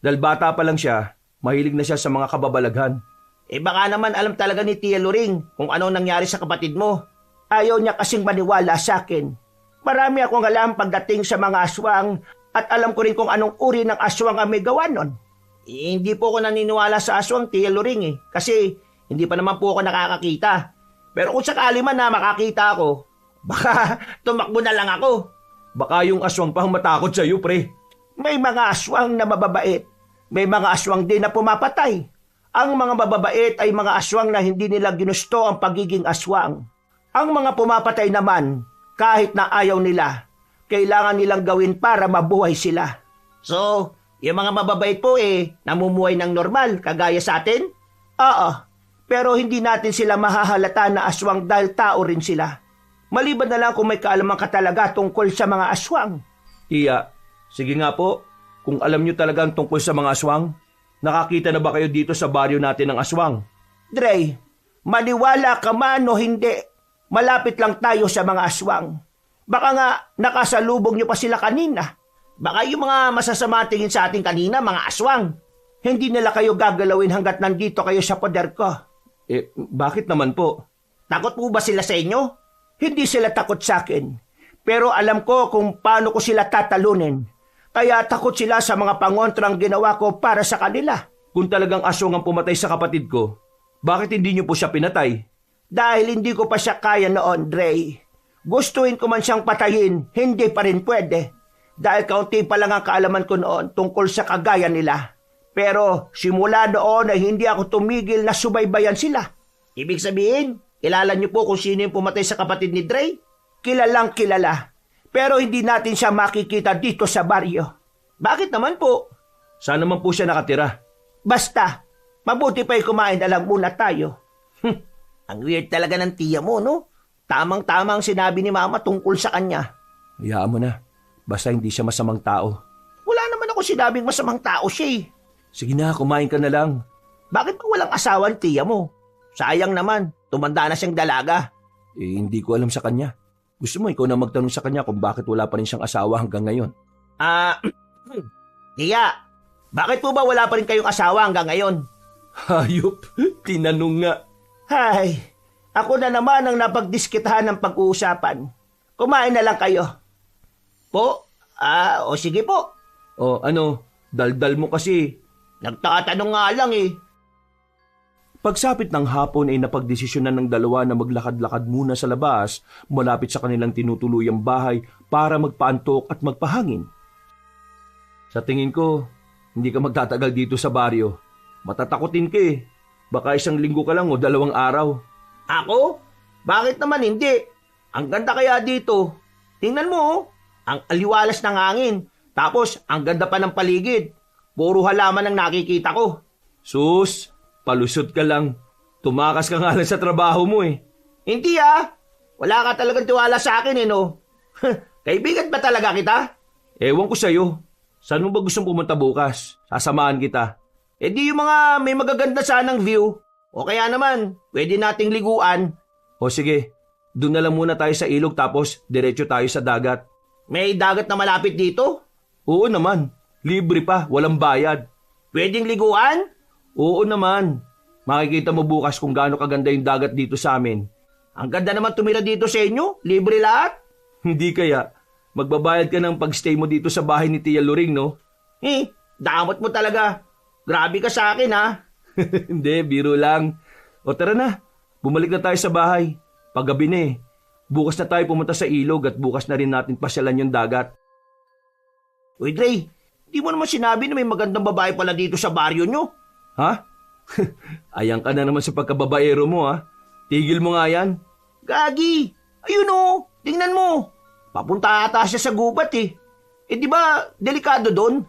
Speaker 4: Dahil bata pa lang siya, mahilig na siya sa mga kababalaghan.
Speaker 5: Baka naman alam talaga ni Tia Luring kung anong nangyari sa kapatid mo.
Speaker 3: Ayaw niya kasing maniwala sa akin. Marami akong alam pagdating sa mga aswang at alam ko rin kung anong uri ng aswang ang may gawa nun.
Speaker 5: Hindi po ako naniniwala sa aswang, Tia Luring kasi hindi pa naman po ako nakakakita. Pero kung sakali man na makakita ako, baka tumakbo na lang ako.
Speaker 4: Baka yung aswang pang matakot sa'yo, pre.
Speaker 3: May mga aswang na mababait. May mga aswang din na pumapatay. Ang mga mababait ay mga aswang na hindi nila ginusto ang pagiging aswang. Ang mga pumapatay naman, kahit na ayaw nila, kailangan nilang gawin para mabuhay sila.
Speaker 5: So, yung mga mababait po namumuhay ng normal, kagaya sa atin?
Speaker 3: Oo, pero hindi natin sila mahahalata na aswang dahil tao rin sila. Maliban na lang kung may kaalaman ka talaga tungkol sa mga aswang.
Speaker 4: Iya, sige nga po, kung alam nyo talagang tungkol sa mga aswang, nakakita na ba kayo dito sa baryo natin ng aswang?
Speaker 3: Dre, maniwala ka man o hindi, malapit lang tayo sa mga aswang. Baka nga nakasalubong nyo pa sila kanina.
Speaker 5: Baka yung mga masasama tingin sa atin kanina, mga aswang.
Speaker 3: Hindi nila kayo gagalawin hanggat nandito kayo sa poder ko.
Speaker 4: Bakit naman po?
Speaker 5: Takot po ba sila sa inyo?
Speaker 3: Hindi sila takot sa akin. Pero alam ko kung paano ko sila tatalunin. Kaya takot sila sa mga pangontrang ginawa ko para sa kanila.
Speaker 4: Kung talagang aswang ang pumatay sa kapatid ko, bakit hindi niyo po siya pinatay?
Speaker 3: Dahil hindi ko pa siya kaya noon, Dre. Gustuin ko man siyang patayin, hindi pa rin pwede. Dahil kaunti pa lang ang kaalaman ko noon tungkol sa kagaya nila. Pero simula noon ay hindi ako tumigil na subaybayan sila.
Speaker 5: Ibig sabihin, kilala niyo po kung sino yung pumatay sa kapatid ni Dre?
Speaker 3: Kilalang kilala. Pero hindi natin siya makikita dito sa baryo.
Speaker 5: Bakit naman po?
Speaker 4: Saan naman po siya nakatira?
Speaker 3: Basta, mabuti pa'y kumain na lang muna tayo.
Speaker 5: Ang weird talaga ng tiya mo, no? Tamang-tama ang sinabi ni Mama tungkol sa kanya.
Speaker 4: Hayaan mo na. Basta hindi siya masamang tao.
Speaker 5: Wala naman ako sinabing masamang tao siya.
Speaker 4: Sige na, kumain ka na lang.
Speaker 5: Bakit pa walang asawa ang tiya mo? Sayang naman, tumanda na siyang dalaga.
Speaker 4: Hindi ko alam sa kanya. Gusto mo ikaw na magtanong sa kanya kung bakit wala pa rin siyang asawa hanggang ngayon?
Speaker 5: Tiya, bakit po ba wala pa rin kayong asawa hanggang ngayon?
Speaker 4: Hayop, tinanong nga.
Speaker 3: Hay, ako na naman ang napagdiskitahan ng pag-uusapan. Kumain na lang kayo.
Speaker 5: Po? O sige po.
Speaker 4: Daldal mo kasi.
Speaker 5: Nagtatanong nga lang
Speaker 2: Pagsapit ng hapon ay napagdesisyonan ng dalawa na maglakad-lakad muna sa labas malapit sa kanilang tinutuluyang bahay para magpaantok at magpahangin. Sa tingin ko, hindi ka magtatagal dito sa baryo. Matatakotin ka Baka 1 linggo ka lang o 2 araw.
Speaker 5: Ako? Bakit naman hindi? Ang ganda kaya dito. Tingnan mo, ang aliwalas ng hangin. Tapos, ang ganda pa ng paligid. Puro halaman ang nakikita ko.
Speaker 4: Sus, palusot ka lang. Tumakas ka nga lang sa trabaho mo
Speaker 5: Hindi Wala ka talagang tiwala sa akin no? Kaibigan ba talaga kita?
Speaker 4: Ewan ko sa'yo. Saan mo ba gustong pumunta bukas? Sasamahan kita.
Speaker 5: Di yung mga may magaganda sanang view. O kaya naman, pwede nating liguan.
Speaker 4: O sige, doon na lang muna tayo sa ilog tapos diretso tayo sa dagat.
Speaker 5: May dagat na malapit dito?
Speaker 4: Oo naman. Libre pa, walang bayad.
Speaker 5: Pwedeng liguan?
Speaker 4: Oo naman. Makikita mo bukas kung gaano kaganda yung dagat dito sa amin.
Speaker 5: Ang ganda naman tumira dito sa inyo. Libre lahat.
Speaker 4: Hindi kaya. Magbabayad ka ng pagstay mo dito sa bahay ni Tia Luring, no?
Speaker 5: Damot mo talaga. Grabe ka sa akin,
Speaker 4: Hindi, biro lang. O tara na, bumalik na tayo sa bahay. Paggabi na eh. Bukas na tayo pumunta sa ilog at bukas na rin natin pasyalan yung dagat.
Speaker 3: Uy, Dre, di mo naman sinabi na may magandang babae pala dito sa baryo nyo.
Speaker 4: Ha? Ayan ka na naman sa pagkababaero mo ha. Tigil mo nga yan.
Speaker 3: Gagi, ayun o, tingnan mo. Papunta ata siya sa gubat eh. Eh di ba, delikado doon?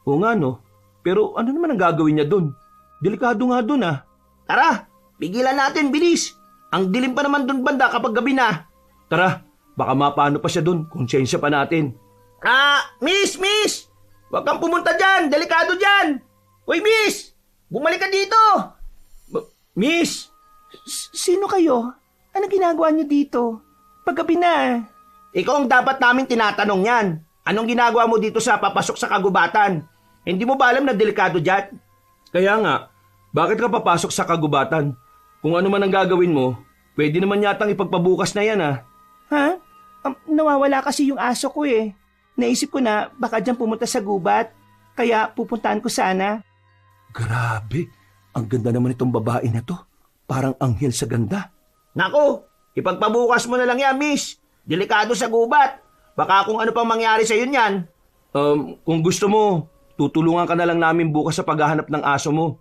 Speaker 4: Oo nga no. Pero ano naman ang gagawin niya doon? Delikado nga doon ah.
Speaker 3: Tara, pigilan natin, bilis. Ang dilim pa naman doon banda kapag gabi na.
Speaker 4: Tara, baka mapano pa siya doon. Konsensya pa natin.
Speaker 3: Miss! Huwag kang pumunta dyan, delikado dyan. Uy, miss! Bumalik ka dito!
Speaker 4: Miss!
Speaker 6: Sino kayo? Ano ginagawa niyo dito? Paggabi na.
Speaker 3: Ikaw ang dapat namin tinatanong yan. Anong ginagawa mo dito sa papasok sa kagubatan? Hindi mo ba alam na delikado dyan?
Speaker 4: Kaya nga, bakit ka papasok sa kagubatan? Kung ano man ang gagawin mo, pwede naman yatang ipagpabukas na yan ah.
Speaker 6: Ha? Nawawala kasi yung aso ko eh. Naisip ko na baka dyan pumunta sa gubat. Kaya pupuntahan ko sana.
Speaker 2: Grabe, ang ganda naman itong babae na to. Parang anghel sa ganda.
Speaker 3: Nako, ipagpabukas mo na lang yan, miss. Delikado sa gubat. Baka kung ano pang mangyari sa yun yan.
Speaker 4: Kung gusto mo, tutulungan ka na lang namin bukas sa paghahanap ng aso mo.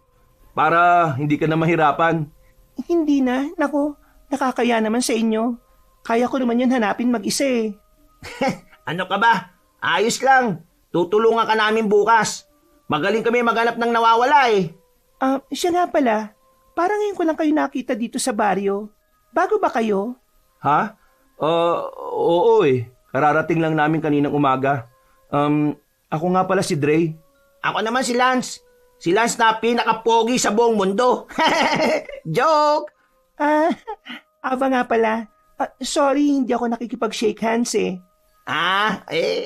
Speaker 4: Para hindi ka na mahirapan.
Speaker 6: Hindi na. Nako, nakakaya naman sa inyo. Kaya ko naman yun hanapin mag-isa eh.
Speaker 3: Ano ka ba? Ayos lang. Tutulungan ka namin bukas. Magaling kami maghanap ng nawawala eh.
Speaker 6: Siya nga pala. Parang ngayon ko lang kayo nakita dito sa baryo. Bago ba kayo?
Speaker 4: Ha? Oo eh. Kararating lang namin kaninang umaga. Ako nga pala si Dre.
Speaker 3: Ako naman si Lance. Si Lance na pinaka-pogi sa buong mundo. Joke!
Speaker 6: Ava nga pala. Sorry, hindi ako nakikipag-shake hands eh.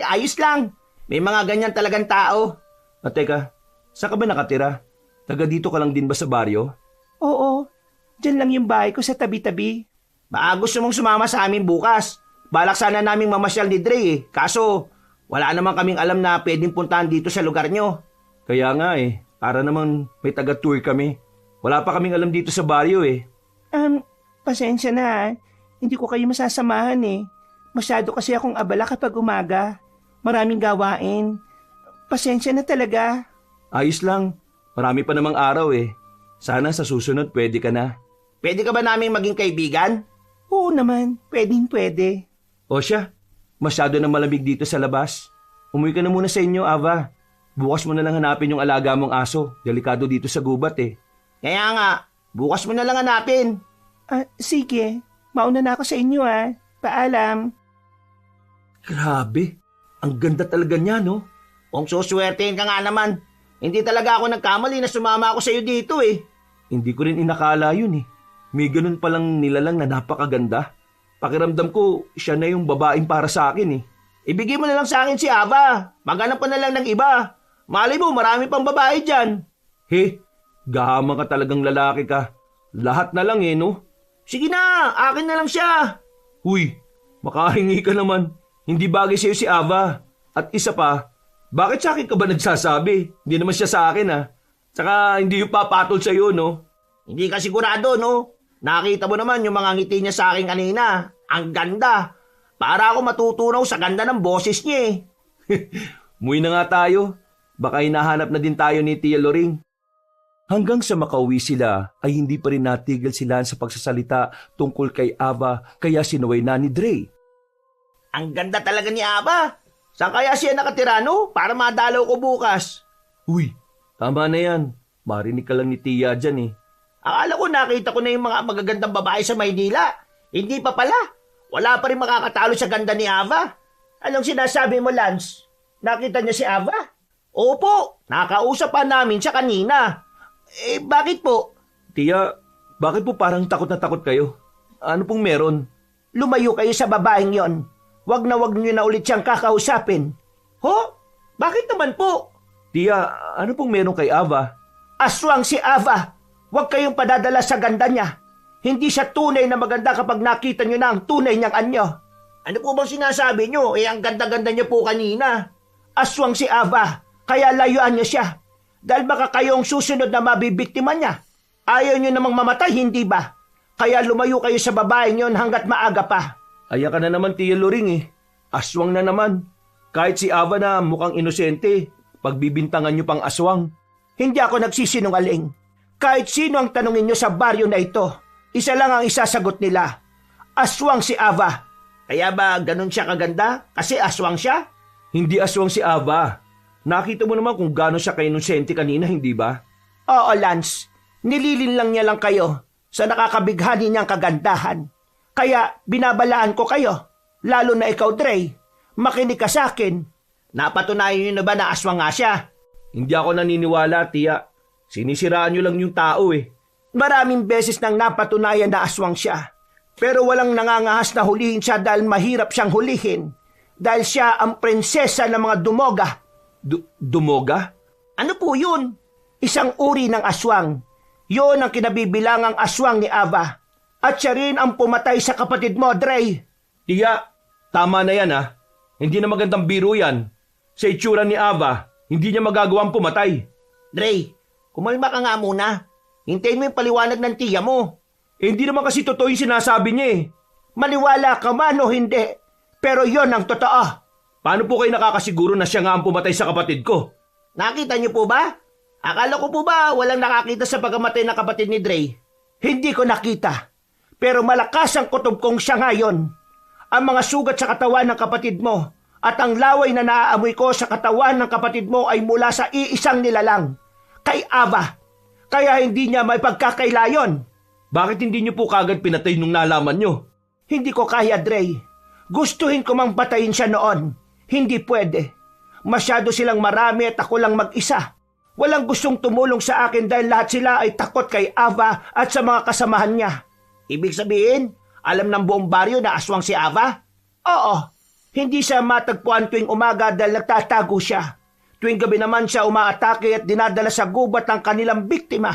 Speaker 3: Ayos lang. May mga ganyan talagang tao.
Speaker 4: Teka, saan ka ba nakatira? Taga dito ka lang din ba sa baryo?
Speaker 6: Oo, dyan lang yung bahay ko sa tabi-tabi.
Speaker 3: Baka gusto mong sumama sa amin bukas. Balak sana naming mamasyal ni Dre eh. Kaso, wala naman kaming alam na pwedeng puntahan dito sa lugar nyo.
Speaker 4: Kaya nga eh, para naman may taga-tour kami. Wala pa kaming alam dito sa baryo eh.
Speaker 6: Pasensya na. Hindi ko kayo masasamahan eh. Masyado kasi akong abala kapag umaga. Maraming gawain. Pasensya na talaga.
Speaker 4: Ayos lang. Marami pa namang araw eh. Sana sa susunod pwede ka na.
Speaker 3: Pwede ka ba naming maging kaibigan?
Speaker 6: Oo naman. Pwede.
Speaker 4: O siya, masyado na malamig dito sa labas. Umuwi ka na muna sa inyo, Ava. Bukas mo na lang hanapin yung alaga mong aso. Delikado dito sa gubat eh.
Speaker 3: Kaya nga, bukas mo na lang hanapin.
Speaker 6: Sige. Mauna na ako sa inyo Paalam.
Speaker 4: Grabe, ang ganda talaga niya no?
Speaker 3: Kung suswertein ka nga naman, hindi talaga ako nagkamali na sumama ako sa iyo dito eh.
Speaker 4: Hindi ko rin inakala yun eh. May ganun palang nilalang na napakaganda. Pakiramdam ko, siya na yung babaeng para sa akin eh.
Speaker 3: Ibigay mo na lang sa akin si Ava. Maghanap pa na lang ng iba. Malay mo, marami pang babae dyan.
Speaker 4: Gahamang ka talagang lalaki ka. Lahat na lang eh no?
Speaker 3: Sige na, akin na lang siya.
Speaker 4: Uy, makahingi ka naman. Hindi bagay sa'yo si Ava. At isa pa, bakit sa akin ka ba nagsasabi? Hindi naman siya sa akin Tsaka hindi yung papatol sa'yo, no?
Speaker 3: Hindi ka sigurado, no? Nakita mo naman yung mga ngiti niya sa akin kanina. Ang ganda. Para ako matutunaw sa ganda ng boses niya eh.
Speaker 4: Muwi na nga tayo. Baka hinahanap na din tayo ni Tia Loring.
Speaker 2: Hanggang sa makauwi sila ay hindi pa rin natigil sila sa pagsasalita tungkol kay Ava kaya sinuway na ni Dre.
Speaker 3: Ang ganda talaga ni Ava. Saan kaya siya nakatira no? Para madalaw ko bukas.
Speaker 4: Uy, tama na yan. Marinig ka lang ni Tia dyan eh.
Speaker 3: Akala ko nakita ko na yung mga magagandang babae sa Maynila. Hindi pa pala. Wala pa rin makakatalo sa ganda ni Ava. Anong sinasabi mo, Lance? Nakita niya si Ava? Opo, nakausap pa namin siya kanina. Bakit po?
Speaker 4: Tia, bakit po parang takot na takot kayo? Ano pong meron?
Speaker 3: Lumayo kayo sa babaeng yon. Wag niyo na ulit siyang kakausapin. Ho? Bakit naman po?
Speaker 4: Tia, ano pong meron kay Ava?
Speaker 3: Aswang si Ava. Huwag kayong padadala sa ganda niya. Hindi siya tunay na maganda kapag nakita niyo na ang tunay niyang anyo. Ano po bang sinasabi niyo? Ang ganda-ganda niyo po kanina. Aswang si Ava. Kaya layuan niyo siya. Dahil baka kayong susunod na mabibiktima niya. Ayaw nyo namang mamatay, hindi ba? Kaya lumayo kayo sa babaeng yon hanggat maaga pa.
Speaker 4: Ayan ka na naman, Tia Loring eh. Aswang na naman. Kahit si Ava na mukhang inosente, pagbibintangan nyo pang aswang.
Speaker 3: Hindi ako nagsisinungaling. Kahit sino ang tanungin nyo sa baryo na ito, isa lang ang isasagot nila. Aswang si Ava. Kaya ba ganun siya kaganda? Kasi aswang siya?
Speaker 4: Hindi aswang si Ava. Nakita mo naman kung gaano siya kainosente kanina, hindi ba?
Speaker 3: Oo, Lance. Nililin lang niya lang kayo sa nakakabighani niyang kagandahan. Kaya binabalaan ko kayo, lalo na ikaw, Dre. Makinig ka sa akin. Napatunayan niyo na ba na aswang nga siya?
Speaker 4: Hindi ako naniniwala, Tia. Sinisiraan nyo lang yung tao eh.
Speaker 3: Maraming beses nang napatunayan na aswang siya. Pero walang nangangahas na hulihin siya dahil mahirap siyang hulihin. Dahil siya ang prinsesa ng mga dumoga.
Speaker 4: Dumoga?
Speaker 3: Ano po yun? Isang uri ng aswang. Yun ang kinabibilangang aswang ni Ava. At siya rin ang pumatay sa kapatid mo, Dre.
Speaker 4: Tia, tama na yan ah. Hindi na magandang biro yan. Sa itsura ni Ava, hindi niya magagawang pumatay.
Speaker 3: Dre, kumalma ka nga muna. Hintayin mo yung paliwanag ng tiya mo.
Speaker 4: Hindi naman kasi totoo yung sinasabi niya eh.
Speaker 3: Maniwala ka man o hindi, pero yon ang totoo.
Speaker 4: Paano po kayo nakakasiguro na siya nga ang pumatay sa kapatid ko?
Speaker 3: Nakita niyo po ba? Akala ko po ba walang nakakita sa pagkamatay ng kapatid ni Dre? Hindi ko nakita. Pero malakas ang kutob kong siya ngayon. Ang mga sugat sa katawan ng kapatid mo at ang laway na naaamoy ko sa katawan ng kapatid mo ay mula sa iisang nilalang, kay Ava. Kaya hindi niya may pagkakailayon.
Speaker 4: Bakit hindi niyo po kagad pinatay nung nalaman niyo?
Speaker 3: Hindi ko kaya, Dre. Gustuhin ko mang patayin siya noon. Hindi pwede. Masyado silang marami at ako lang mag-isa. Walang gustong tumulong sa akin dahil lahat sila ay takot kay Ava at sa mga kasamahan niya. Ibig sabihin, alam ng buong baryo na aswang si Ava? Oo. Hindi siya matagpuan tuwing umaga dahil nagtatago siya. Tuwing gabi naman siya umaatake at dinadala sa gubat ang kanilang biktima.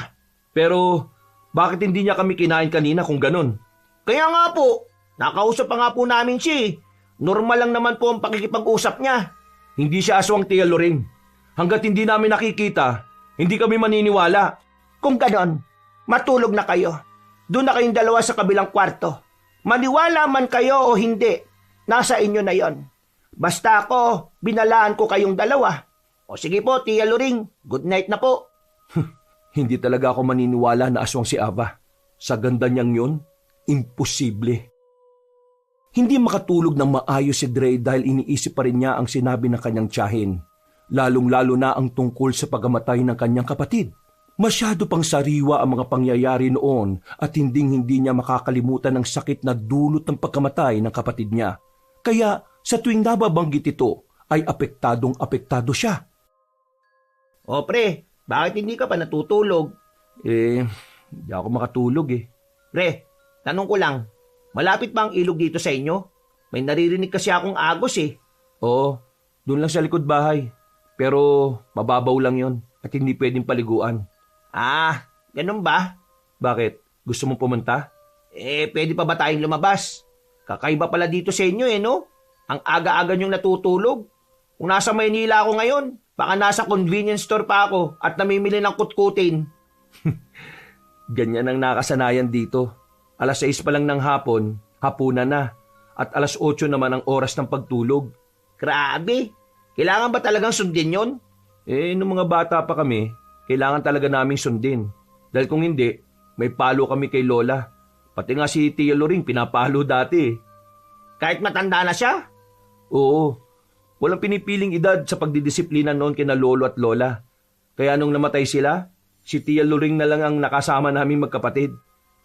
Speaker 4: Pero bakit hindi niya kami kinain kanina kung ganun?
Speaker 3: Kaya nga po, nakausap pa nga po namin siya. Normal lang naman po ang pakikipag-usap niya.
Speaker 4: Hindi siya aswang, Tia Loring. Hanggat hindi namin nakikita, hindi kami maniniwala.
Speaker 3: Kung ganon, matulog na kayo. Doon na kayong dalawa sa kabilang kwarto. Maniwala man kayo o hindi, nasa inyo na yon. Basta ako, binalaan ko kayong dalawa. O sige po, Tia Loring, good night na po.
Speaker 4: Hindi talaga ako maniniwala na aswang si Ava. Sa ganda niyang yun, imposible. Hindi makatulog ng maayos si Dre dahil iniisip pa rin niya ang sinabi ng kanyang tiyahin. Lalong-lalo na ang tungkol sa pagamatay ng kanyang kapatid. Masyado pang sariwa ang mga pangyayari noon at hindi niya makakalimutan ang sakit na dulot ng pagkamatay ng kapatid niya. Kaya sa tuwing nababanggit ito ay apektadong-apektado siya.
Speaker 3: O pre, bakit hindi ka pa natutulog?
Speaker 4: Hindi ako makatulog eh.
Speaker 3: Pre, tanong ko lang, malapit ba ang ilog dito sa inyo? May naririnig kasi akong agos eh.
Speaker 4: Oo, doon lang sa likod bahay. Pero mababaw lang yon at hindi pwedeng paliguan.
Speaker 3: Ah, ganun ba?
Speaker 4: Bakit? Gusto mong pumunta?
Speaker 3: Pwede pa ba tayong lumabas? Kakaiba pala dito sa inyo no? Ang aga-aga niyong natutulog. Kung nasa Maynila ako ngayon, baka nasa convenience store pa ako at namimili ng kutkutin.
Speaker 4: Ganyan ang nakasanayan dito. 6:00 pa lang ng hapon, hapunan na. At 8:00 naman ang oras ng pagtulog.
Speaker 3: Grabe! Kailangan ba talagang sundin yon?
Speaker 4: Nung mga bata pa kami, kailangan talaga naming sundin. Dahil kung hindi, may palo kami kay Lola. Pati nga si Tia Loring pinapalo dati eh.
Speaker 3: Kahit matanda na siya?
Speaker 4: Oo. Walang pinipiling edad sa pagdidisiplina noon kina Lolo at Lola. Kaya nung namatay sila, si Tia Loring na lang ang nakasama naming magkapatid.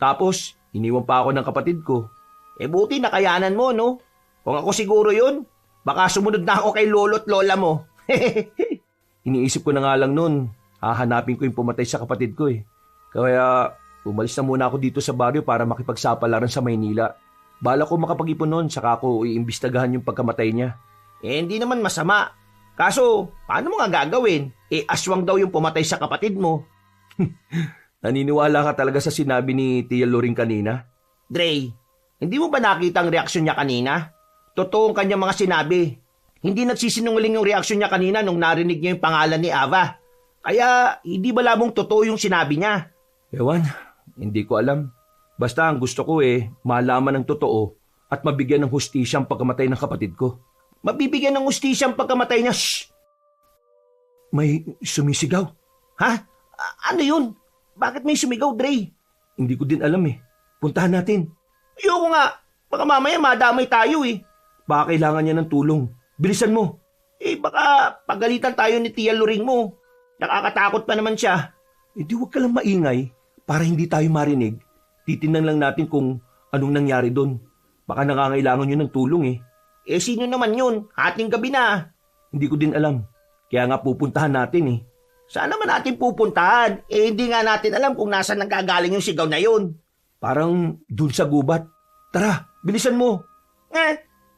Speaker 4: Tapos, iniwan pa ako ng kapatid ko.
Speaker 3: Buti nakayanan mo, no? Kung ako siguro yun, baka sumunod na ako kay Lolo at Lola mo.
Speaker 4: Iniisip ko na nga lang noon, hahanapin ko yung pumatay sa kapatid ko eh. Kaya umalis na muna ako dito sa baryo para makipagsapalaran sa Maynila. Bala ko makapag-ipon noon, saka ako iimbistagahan yung pagkamatay niya.
Speaker 3: Hindi naman masama. Kaso, paano mo nga gagawin? Aswang daw yung pumatay sa kapatid mo.
Speaker 4: Naniniwala ka talaga sa sinabi ni Tia Loring kanina?
Speaker 3: Dre, hindi mo ba nakita ang reaksyon niya kanina? Totoo ang kanyang mga sinabi. Hindi nagsisinungaling yung reaksyon niya kanina nung narinig niya yung pangalan ni Ava. Kaya, hindi ba lamang totoo yung sinabi niya?
Speaker 4: Ewan, hindi ko alam. Basta ang gusto ko malaman ng totoo at mabigyan ng hustisya ang pagkamatay ng kapatid ko.
Speaker 3: Mabibigyan ng hustisya ang pagkamatay niya. Shh!
Speaker 4: May sumisigaw.
Speaker 3: Ha? Ano yun? Bakit may sumigaw, Dre?
Speaker 4: Hindi ko din alam Puntahan natin.
Speaker 3: Ayoko nga. Baka mamaya madamay tayo
Speaker 4: Baka kailangan niya ng tulong. Bilisan mo.
Speaker 3: Baka pagalitan tayo ni Tia Luring mo. Nakakatakot pa naman siya.
Speaker 4: Di huwag ka lang maingay para hindi tayo marinig. Titingnan lang natin kung anong nangyari doon. Baka nangangailangan yun ng tulong
Speaker 3: Sino naman yun? Hating gabi na.
Speaker 4: Hindi ko din alam. Kaya nga pupuntahan natin
Speaker 3: Saan naman natin pupuntahan? Hindi nga natin alam kung nasaan nanggagaling yung sigaw na yun.
Speaker 4: Parang dun sa gubat. Tara, bilisan mo.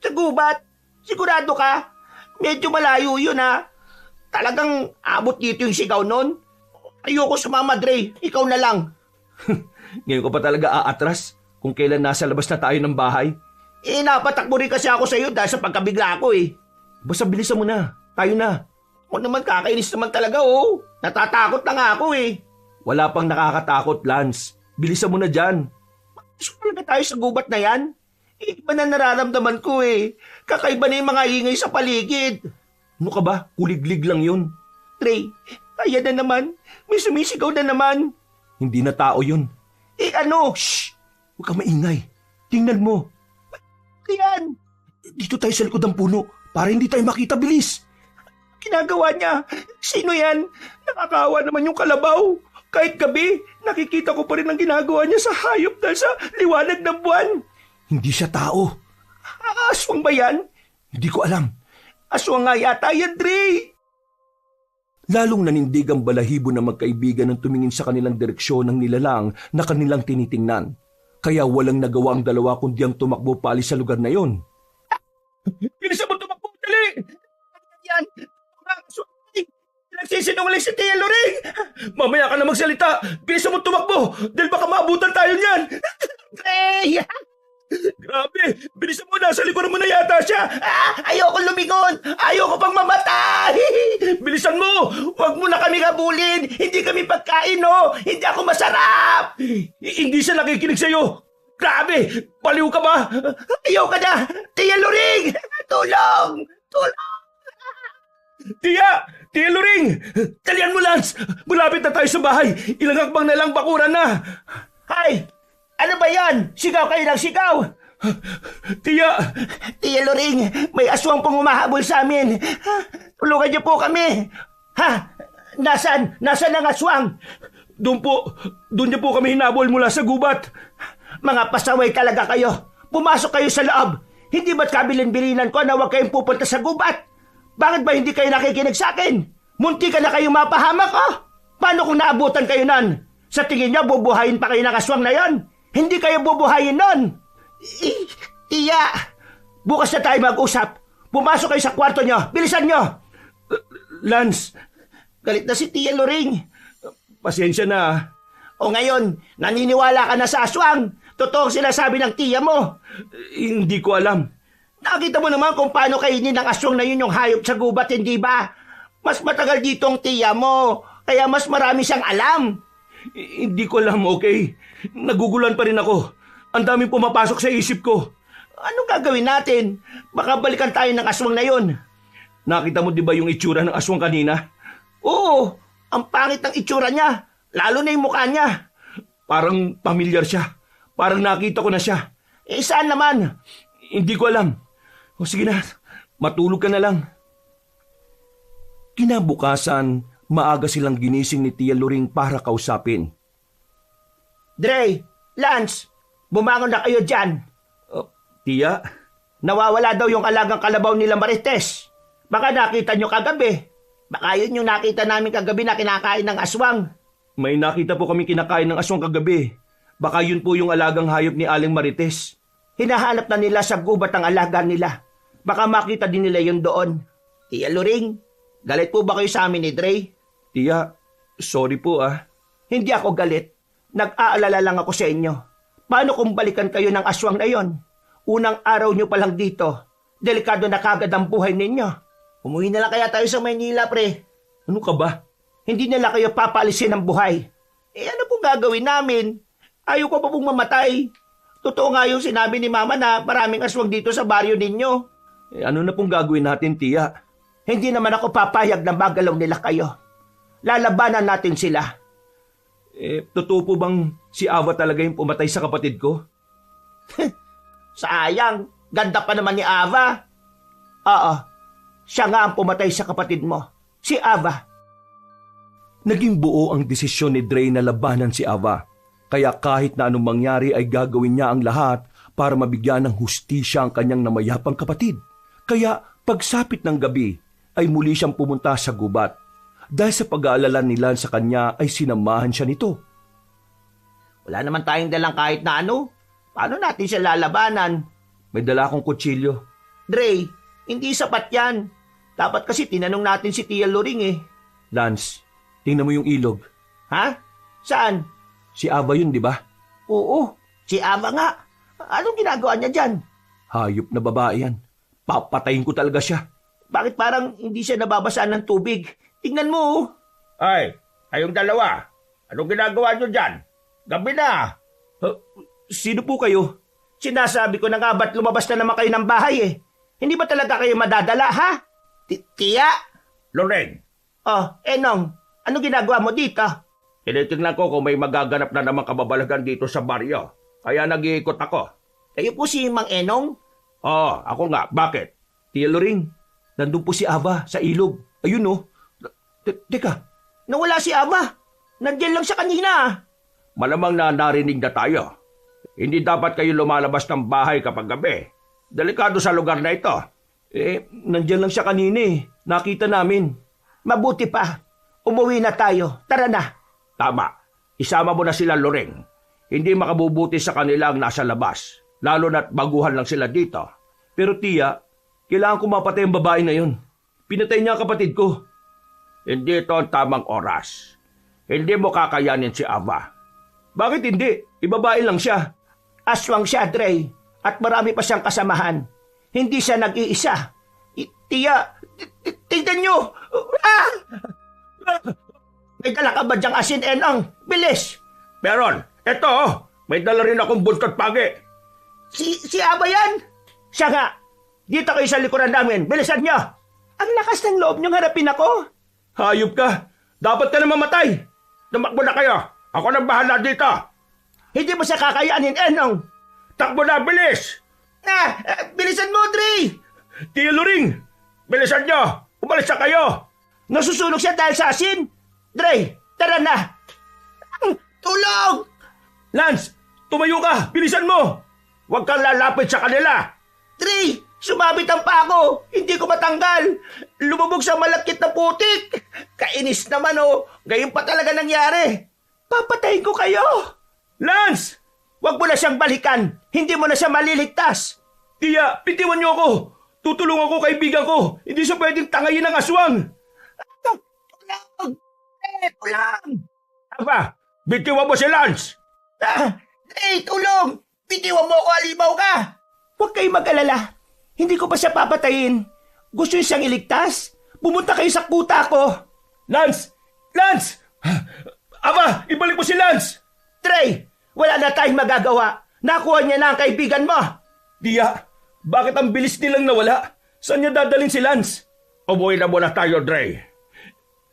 Speaker 3: Sa gubat? Sigurado ka? Medyo malayo yun Talagang abot dito yung sigaw nun? Ayoko sumama, Dre. Ikaw na lang.
Speaker 4: Ngayon ko pa talaga aatras kung kailan nasa labas na tayo ng bahay.
Speaker 3: Napatakbo rin kasi ako sa iyo dahil sa pagkabigla ko
Speaker 4: Basta bilisan mo na. Tayo na.
Speaker 3: Ako naman kakainis naman talaga Natatakot na nga ako
Speaker 4: Wala pang nakakatakot, Lance. Bilisan mo na dyan.
Speaker 3: Gusto talaga tayo sa gubat na yan? Iba na nararamdaman ko Kakaiba na yung mga ingay sa paligid.
Speaker 4: Ano ka ba? Kuliglig lang yun.
Speaker 3: Trey, kaya na naman. May sumisigaw na naman.
Speaker 4: Hindi na tao yun.
Speaker 3: Ano?
Speaker 4: Shh! Huwag ka maingay. Tingnan mo.
Speaker 3: Yan.
Speaker 4: Dito tayo sa likod ng puno para hindi tayo makita. Bilis!
Speaker 3: Ginagawa niya. Sino yan? Nakakawa naman yung kalabaw. Kahit gabi, nakikita ko pa rin ang ginagawa niya sa hayop dahil sa liwanag ng buwan.
Speaker 4: Hindi siya tao.
Speaker 3: Aswang ba yan?
Speaker 4: Hindi ko alam.
Speaker 3: Aswang nga yata yan, Dre.
Speaker 4: Lalong nanindig ang balahibo ng magkaibigan nang tumingin sa kanilang direksyon ng nilalang na kanilang tinitingnan. Kaya walang nagawa ang dalawa kundi ang tumakbo palis sa lugar na yon.
Speaker 3: Bilisan mo tumakbo, dali! Yan! Nagsisinungaling si Tia Loring!
Speaker 4: Mamaya ka na magsalita! Bilisan mo tumakbo! Dahil baka maabutan tayo niyan!
Speaker 3: Hey!
Speaker 4: Grabe! Bilisan mo! Nasa likuran mo na yata siya!
Speaker 3: Ayoko lumingon! Ayoko pang mamatay!
Speaker 4: Bilisan mo!
Speaker 3: Huwag mo na kami kabulin! Hindi kami pagkain, Hindi ako masarap!
Speaker 4: Hindi siya nakikinig sa'yo! Grabe! Baliw ka ba?
Speaker 3: Ayoko na! Tia Loring! Tulong! Tulong!
Speaker 4: Tia! Tia Loring! Talian mo, Lance! Malapit na tayo sa bahay! Ilang hakbang na lang bakuran na!
Speaker 3: Hay! Ano ba yan? Sigaw kayo ng sigaw!
Speaker 4: Tia!
Speaker 3: Tia Loring, may aswang pong umahabol sa amin. Tulungan niyo po kami. Nasaan? Nasaan ang aswang?
Speaker 4: Doon niyo po kami hinabol mula sa gubat.
Speaker 3: Mga pasaway talaga kayo. Pumasok kayo sa loob. Hindi ba't kabilin-bilinan ko na huwag kayong pupunta sa gubat? Bakit ba hindi kayo nakikinig sa akin? Munti ka na kayong mapahamak, Paano kung naabutan kayo nan? Sa tingin niyo, bubuhayin pa kayo ng aswang na yon? Hindi kayo bubuhayin nun! Iya! Bukas na tayo mag-usap. Pumasok kayo sa kwarto nyo. Bilisan nyo!
Speaker 4: Lance!
Speaker 3: Galit na si Tia Loring.
Speaker 4: Pasensya na.
Speaker 3: O ngayon, naniniwala ka na sa aswang. Totoo sinasabi ng tiya mo.
Speaker 4: Hindi ko alam.
Speaker 3: Nakita mo naman kung paano kainin ng aswang na yun yung hayop sa gubat, hindi ba? Mas matagal dito ang tiya mo. Kaya mas marami siyang alam.
Speaker 4: Hindi ko alam, okay? Nagugulan pa rin ako. Ang daming pumapasok sa isip ko.
Speaker 3: Anong gagawin natin? Baka balikan tayo ng aswang na yon.
Speaker 4: Nakita mo di ba yung itsura ng aswang kanina?
Speaker 3: Oo, ang pangit ng itsura niya. Lalo na yung mukha niya.
Speaker 4: Parang pamilyar siya. Parang nakita ko na siya.
Speaker 3: Saan naman?
Speaker 4: Hindi ko alam. O sige na, matulog ka na lang. Kinabukasan, maaga silang ginising ni Tia Loring para kausapin.
Speaker 3: Dre, Lance, bumangon na kayo dyan.
Speaker 4: Tia?
Speaker 3: Nawawala daw yung alagang kalabaw nila Marites. Baka nakita nyo kagabi. Baka yun yung nakita namin kagabi na kinakain ng aswang.
Speaker 4: May nakita po kami kinakain ng aswang kagabi. Baka yun po yung alagang hayop ni Aling Marites.
Speaker 3: Hinahanap na nila sa gubat ang alaga nila. Baka makita din nila yun doon. Tia Loring, galit po ba kayo sa amin ni Dre?
Speaker 4: Tia, sorry po
Speaker 3: Hindi ako galit. Nag-aalala lang ako sa inyo. Paano kung balikan kayo ng aswang na yon? Unang araw nyo pa lang dito. Delikado na kagad ang buhay ninyo. Umuwi na lang kaya tayo sa Maynila, pre.
Speaker 4: Ano ka ba?
Speaker 3: Hindi nila kayo papalisin ng buhay. Ano po pong gagawin namin? Ayaw ko pa pong mamatay. Totoo nga yung sinabi ni Mama na maraming aswang dito sa baryo ninyo.
Speaker 4: Ano na pong gagawin natin, tiya?
Speaker 3: Hindi naman ako papayag na magalaw nila kayo. Lalabanan natin sila.
Speaker 4: Totoo po bang si Ava talaga yung pumatay sa kapatid ko?
Speaker 3: Sayang, ganda pa naman ni Ava. Oo, siya nga ang pumatay sa kapatid mo, si Ava.
Speaker 2: Naging buo ang desisyon ni Dre na labanan si Ava. Kaya kahit na anong mangyari ay gagawin niya ang lahat para mabigyan ng hustisya ang kanyang namayapang kapatid. Kaya pagsapit ng gabi ay muli siyang pumunta sa gubat. Dahil sa pag-aalala nila sa kanya ay sinamahan siya nito.
Speaker 3: Wala naman tayong dalang kahit na ano. Paano natin siya lalabanan?
Speaker 4: May dala akong kutsilyo.
Speaker 3: Dre, hindi sapat yan. Dapat kasi tinanong natin si Tia Loring eh.
Speaker 4: Lance, tingnan mo yung ilog.
Speaker 3: Ha? Saan?
Speaker 4: Si Ava yun, di ba?
Speaker 3: Oo, si Ava nga. Anong ginagawa niya dyan?
Speaker 4: Hayop na babae yan. Papatayin ko talaga siya.
Speaker 3: Bakit parang hindi siya nababasaan ng tubig? Tingnan mo oh.
Speaker 5: Ay, kayong dalawa. Anong ginagawa nyo dyan? Gabi na.
Speaker 4: Sino po kayo?
Speaker 3: Sinasabi ko na nga ba't lumabas na naman kayo ng bahay eh. Hindi ba talaga kayo madadala ha? Tia?
Speaker 5: Loreng,
Speaker 3: Oh, Enong, anong ginagawa mo dito?
Speaker 5: tinitingnan ko kung may magaganap na naman kababalagan dito sa baryo. Kaya nag-iikot ako.
Speaker 3: Kayo po si Mang Enong?
Speaker 5: Oo, ako nga. Bakit?
Speaker 4: Tia Loring, nandun po si Ava sa ilog. Ayun oh. Teka,
Speaker 3: Nawala si Ava. Nandiyan lang siya kanina ah.
Speaker 5: Malamang na narinig na tayo. Hindi dapat kayo lumalabas ng bahay kapag gabi. Delikado sa lugar na ito.
Speaker 4: nandyan lang siya kanina eh. Nakita namin.
Speaker 3: Mabuti pa. Umuwi na tayo. Tara na.
Speaker 5: Tama. Isama mo na sila, Loreng. Hindi makabubuti sa kanila ang nasa labas. Lalo na't baguhan lang sila dito.
Speaker 4: Pero tiya, kailangan ko mapatay ang babae na yun. Pinatay niya ang kapatid ko.
Speaker 5: Hindi ito ang tamang oras. Hindi mo kakayanin si Ava.
Speaker 4: Bakit hindi? Ibabae lang siya.
Speaker 3: Aswang siya, Dre. At marami pa siyang kasamahan. Hindi siya nag-iisa. Tia, tignan nyo! Ah! May dala ka ba dyang asin, Enong? Bilis!
Speaker 5: Meron. Ito, may dala rin akong buntot pagi.
Speaker 3: Si Aba yan? Siya nga. Dito kayo sa likuran namin. Bilisan nyo! Ang lakas ng loob niyong harapin ako.
Speaker 4: Hayop ka! Dapat ka na mamatay!
Speaker 5: Tumakbo na kayo. Ako nang bahala dito.
Speaker 3: Hindi mo siya kakayanin, Enong.
Speaker 5: Takbo na, bilis!
Speaker 3: Bilisan mo, Dre!
Speaker 4: Tia Loring!
Speaker 5: Bilisan nyo! Umalis na kayo!
Speaker 3: Nasusunog siya dahil sa asin. Dre, tara na! Tulong!
Speaker 4: Lance! Tumayo ka! Bilisan mo!
Speaker 5: Huwag kang lalapit sa kanila!
Speaker 3: Dre, sumabit ang pako. Hindi ko matanggal. Lumubog sa malakit na putik. Kainis naman oh. Ngayon pa talaga nangyari. Papatayin ko kayo.
Speaker 4: Lance!
Speaker 3: Huwag mo na siyang balikan. Hindi mo na siya maliligtas.
Speaker 4: Tia, pitiwan niyo ako! Tutulungan ko kaibigan ko! Hindi siya pwedeng tangayin ng aswang!
Speaker 3: Tulong! Tulong!
Speaker 5: Aba, bitiwan mo si Lance!
Speaker 3: Tulong! Bitiwan mo ako, alibaw ka! Huwag kayong mag-alala. Hindi ko pa siya papatayin. Gusto niyo siyang iligtas? Pumunta kayo sa kuta ko.
Speaker 4: Lance! Lance! Aba, ibalik mo si Lance!
Speaker 3: Trey, wala na tayong magagawa. Nakuha niya na ang kaibigan mo.
Speaker 4: Tia, bakit ang bilis nilang nawala? Saan niya dadalhin si Lance?
Speaker 5: Umuwi na muna tayo, Dre.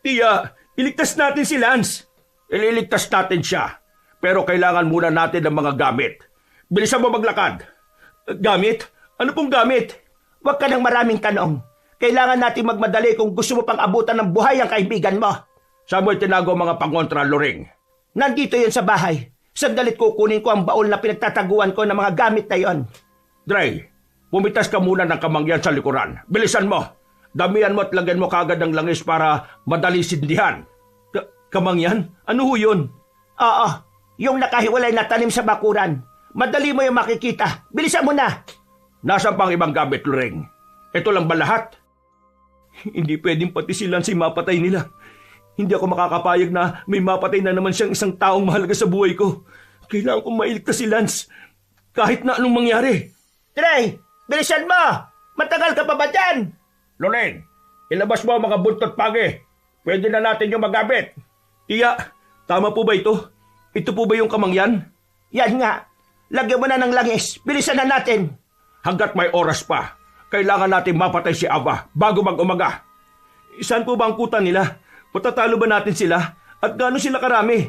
Speaker 4: Tia, iligtas natin si Lance.
Speaker 5: Ililigtas natin siya. Pero kailangan muna natin ng mga gamit. Bilisan mo maglakad.
Speaker 4: Gamit? Ano pong gamit?
Speaker 3: Huwag ka ng maraming tanong. Kailangan natin magmadali kung gusto mo pang abutan ng buhay ang kaibigan mo.
Speaker 5: Saan mo itinago mga pangontra, Loring?
Speaker 3: Nandito yon sa bahay. Sandalit kukunin ko ang baul na pinagtataguan ko ng mga gamit na yon.
Speaker 5: Dre, pumitas ka muna ng kamangyan sa likuran. Bilisan mo. Damihan mo at lagyan mo kagad ng langis para madali sindihan.
Speaker 4: Kamangyan? Ano ho yun?
Speaker 3: Oo, yung nakahiwalay na tanim sa bakuran. Madali mo yung makikita. Bilisan mo na.
Speaker 5: Nasaan pang ibang gamit, Loring? Ito lang ba lahat?
Speaker 4: Hindi pwedeng pati si Lance ay mapatay nila. Hindi ako makakapayag na may mapatay na naman siyang isang taong mahalaga sa buhay ko. Kailangan kong mailigtas si Lance. Kahit na anong mangyari.
Speaker 3: Trey, bilisan mo! Matagal ka pa ba dyan?
Speaker 5: Loring, ilabas mo ang mga buntot pagi. Pwede na natin yung magamit.
Speaker 4: Tiya, tama po ba ito? Ito po ba yung kamangyan?
Speaker 3: Yan nga. Lagyan mo na ng langis. Bilisan na natin.
Speaker 5: Hanggat may oras pa, kailangan natin mapatay si Ava bago mag-umaga.
Speaker 4: Saan po ba ang kuta nila? Matatalo ba natin sila? At gaano sila karami?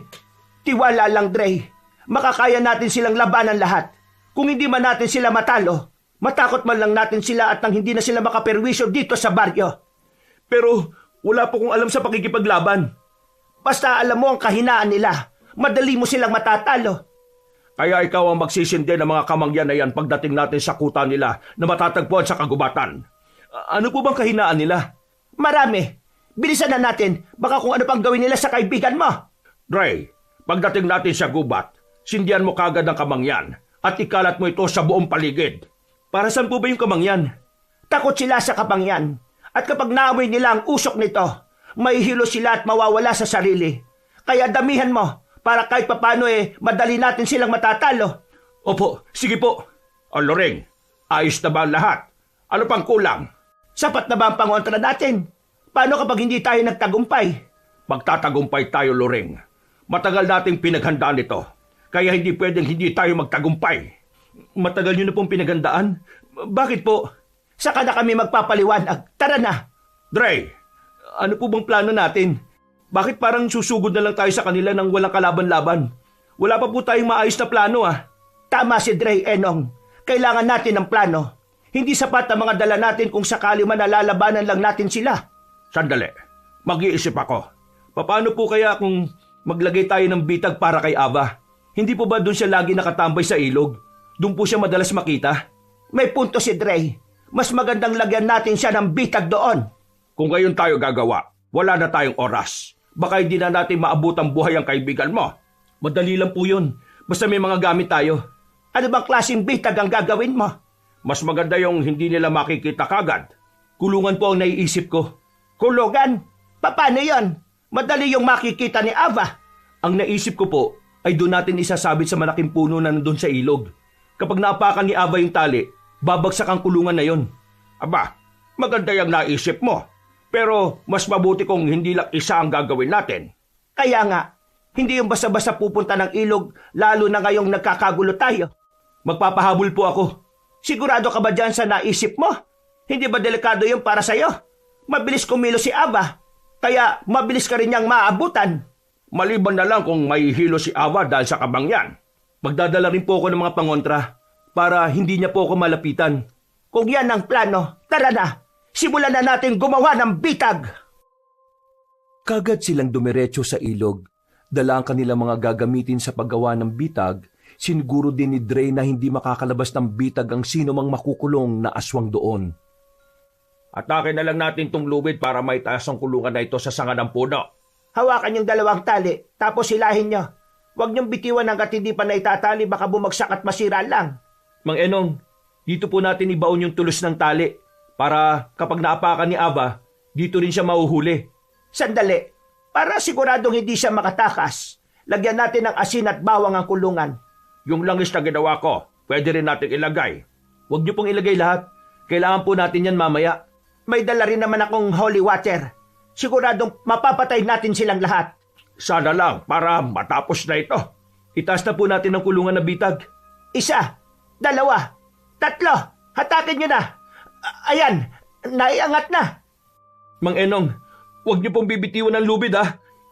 Speaker 3: Tiwala lang, Dre. Makakaya natin silang labanan lahat. Kung hindi man natin sila matalo, matakot man lang natin sila at nang hindi na sila makaperwisyo dito sa baryo.
Speaker 4: Pero wala po kong alam sa pakikipaglaban.
Speaker 3: Basta alam mo ang kahinaan nila. Madali mo silang matatalo.
Speaker 5: Kaya ikaw ang magsisindi ng mga kamangyan na yan pagdating natin sa kuta nila na matatagpuan sa kagubatan.
Speaker 4: Ano po bang kahinaan nila?
Speaker 3: Marami. Bilisan na natin. Baka kung ano pang gawin nila sa kaibigan mo.
Speaker 5: Dre, pagdating natin sa gubat, sindihan mo kagad ang kamangyan at ikalat mo ito sa buong paligid.
Speaker 4: Para saan po ba yung kamangyan?
Speaker 3: Takot sila sa kapangyan. At kapag naamoy nila ang usok nito, mahihilo sila at mawawala sa sarili. Kaya damihan mo para kahit papano madali natin silang matatalo.
Speaker 4: Opo, sige po.
Speaker 5: O Loring, ayos na ba ang lahat? Ano pang kulang?
Speaker 3: Sapat na ba ang pangontra natin? Paano kapag hindi tayo nagtagumpay?
Speaker 5: Magtatagumpay tayo, Loring. Matagal nating pinaghandaan ito. Kaya hindi pwedeng hindi tayo magtagumpay.
Speaker 4: Matagal nyo na pong pinaghandaan? Bakit po?
Speaker 3: Saka na kami magpapaliwanag. Tara na!
Speaker 5: Dre,
Speaker 4: ano po bang plano natin? Bakit parang susugod na lang tayo sa kanila nang walang kalaban-laban? Wala pa po tayong maayos na plano
Speaker 3: Tama si Dre, Enong. Kailangan natin ng plano. Hindi sapat ang mga dala natin kung sakali man nalalabanan lang natin sila.
Speaker 5: Sandali, mag-iisip ako.
Speaker 4: Paano po kaya kung maglagay tayo ng bitag para kay Ava? Hindi po ba doon siya lagi nakatambay sa ilog? Doon po siya madalas makita?
Speaker 3: May punto si Dre. Mas magandang lagyan natin siya ng bitag doon.
Speaker 5: Kung gayon tayo gagawa, wala na tayong oras. Baka hindi na natin maabot ang buhay ang kaibigan mo.
Speaker 4: Madali lang po yun. Basta may mga gamit tayo.
Speaker 3: Ano bang klaseng bitag ang gagawin mo?
Speaker 5: Mas maganda yung hindi nila makikita kagad.
Speaker 4: Kulungan po ang naiisip ko.
Speaker 3: Kulungan? Paano yon? Madali yung makikita ni Ava.
Speaker 4: Ang naisip ko po ay doon natin isasabit sa malaking puno na nandun sa ilog. Kapag naapakan ni Ava yung tali, babagsak ang kulungan na yon.
Speaker 5: Aba, maganda yung naisip mo. Pero mas mabuti kung hindi lang isa ang gagawin natin.
Speaker 3: Kaya nga, hindi yung basta-basta pupunta ng ilog lalo na ngayong nagkakagulo tayo.
Speaker 4: Magpapahabol po ako.
Speaker 3: Sigurado ka ba dyan sa naisip mo? Hindi ba delikado yung para sa'yo? Mabilis kumilo si Ava, kaya mabilis ka rin niyang maabutan.
Speaker 5: Maliban na lang kung may hilo si Ava dahil sa kamangyan.
Speaker 4: Magdadala rin po ako ng mga pangontra para hindi niya po ako malapitan.
Speaker 3: Kung yan ang plano, tara na! Simulan na natin gumawa ng bitag!
Speaker 2: Kagad silang dumiretso sa ilog. Dala ang kanilang mga gagamitin sa paggawa ng bitag. Siniguro din ni Dre na hindi makakalabas ng bitag ang sino mang makukulong na aswang doon.
Speaker 5: Atake na lang natin tong lubid para maitaas ang kulungan na ito sa sanga ng puno.
Speaker 3: Hawakan yung dalawang tali, tapos hilahin nyo. Huwag niyong bitiwan hanggat hindi pa naitatali, baka bumagsak at masira lang.
Speaker 4: Mang Enong, dito po natin ibaon yung tulos ng tali para kapag naapakan ni Ava, dito rin siya mahuhuli.
Speaker 3: Sandali, para siguradong hindi siya makatakas, lagyan natin ng asin at bawang ang kulungan.
Speaker 5: Yung langis na ginawa ko, pwede rin natin ilagay.
Speaker 4: Huwag niyo pong ilagay lahat. Kailangan po natin yan mamaya.
Speaker 3: May dala rin naman akong holy water. Siguradong mapapatay natin silang lahat.
Speaker 5: Sana lang para matapos na ito.
Speaker 4: Itaas na po natin ang kulungan na bitag.
Speaker 3: 1, 2, 3, hatakin nyo na. Ayan, naiangat na.
Speaker 4: Mang Enong, huwag niyo pong bibitiwan ng lubid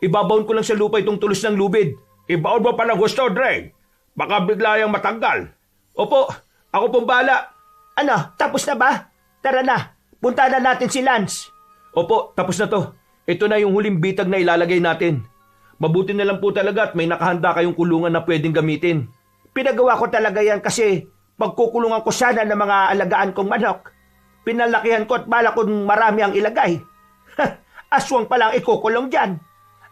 Speaker 4: Ibabaon ko lang sa lupa itong tulos ng lubid.
Speaker 5: Ibaon mo pa ng gusto, Dre. Baka bigla yung matanggal.
Speaker 4: Opo, ako pong bala.
Speaker 3: Ano, tapos na ba? Tara na, punta na natin si Lance.
Speaker 4: Opo, tapos na to. Ito na yung huling bitag na ilalagay natin. Mabuti na lang po talaga at may nakahanda kayong kulungan na pwedeng gamitin.
Speaker 3: Pinagawa ko talaga yan kasi pagkukulungan ko sana ng mga alagaan kong manok. Pinalakihan ko at bala kong marami ang ilagay. Aswang palang ikukulong dyan.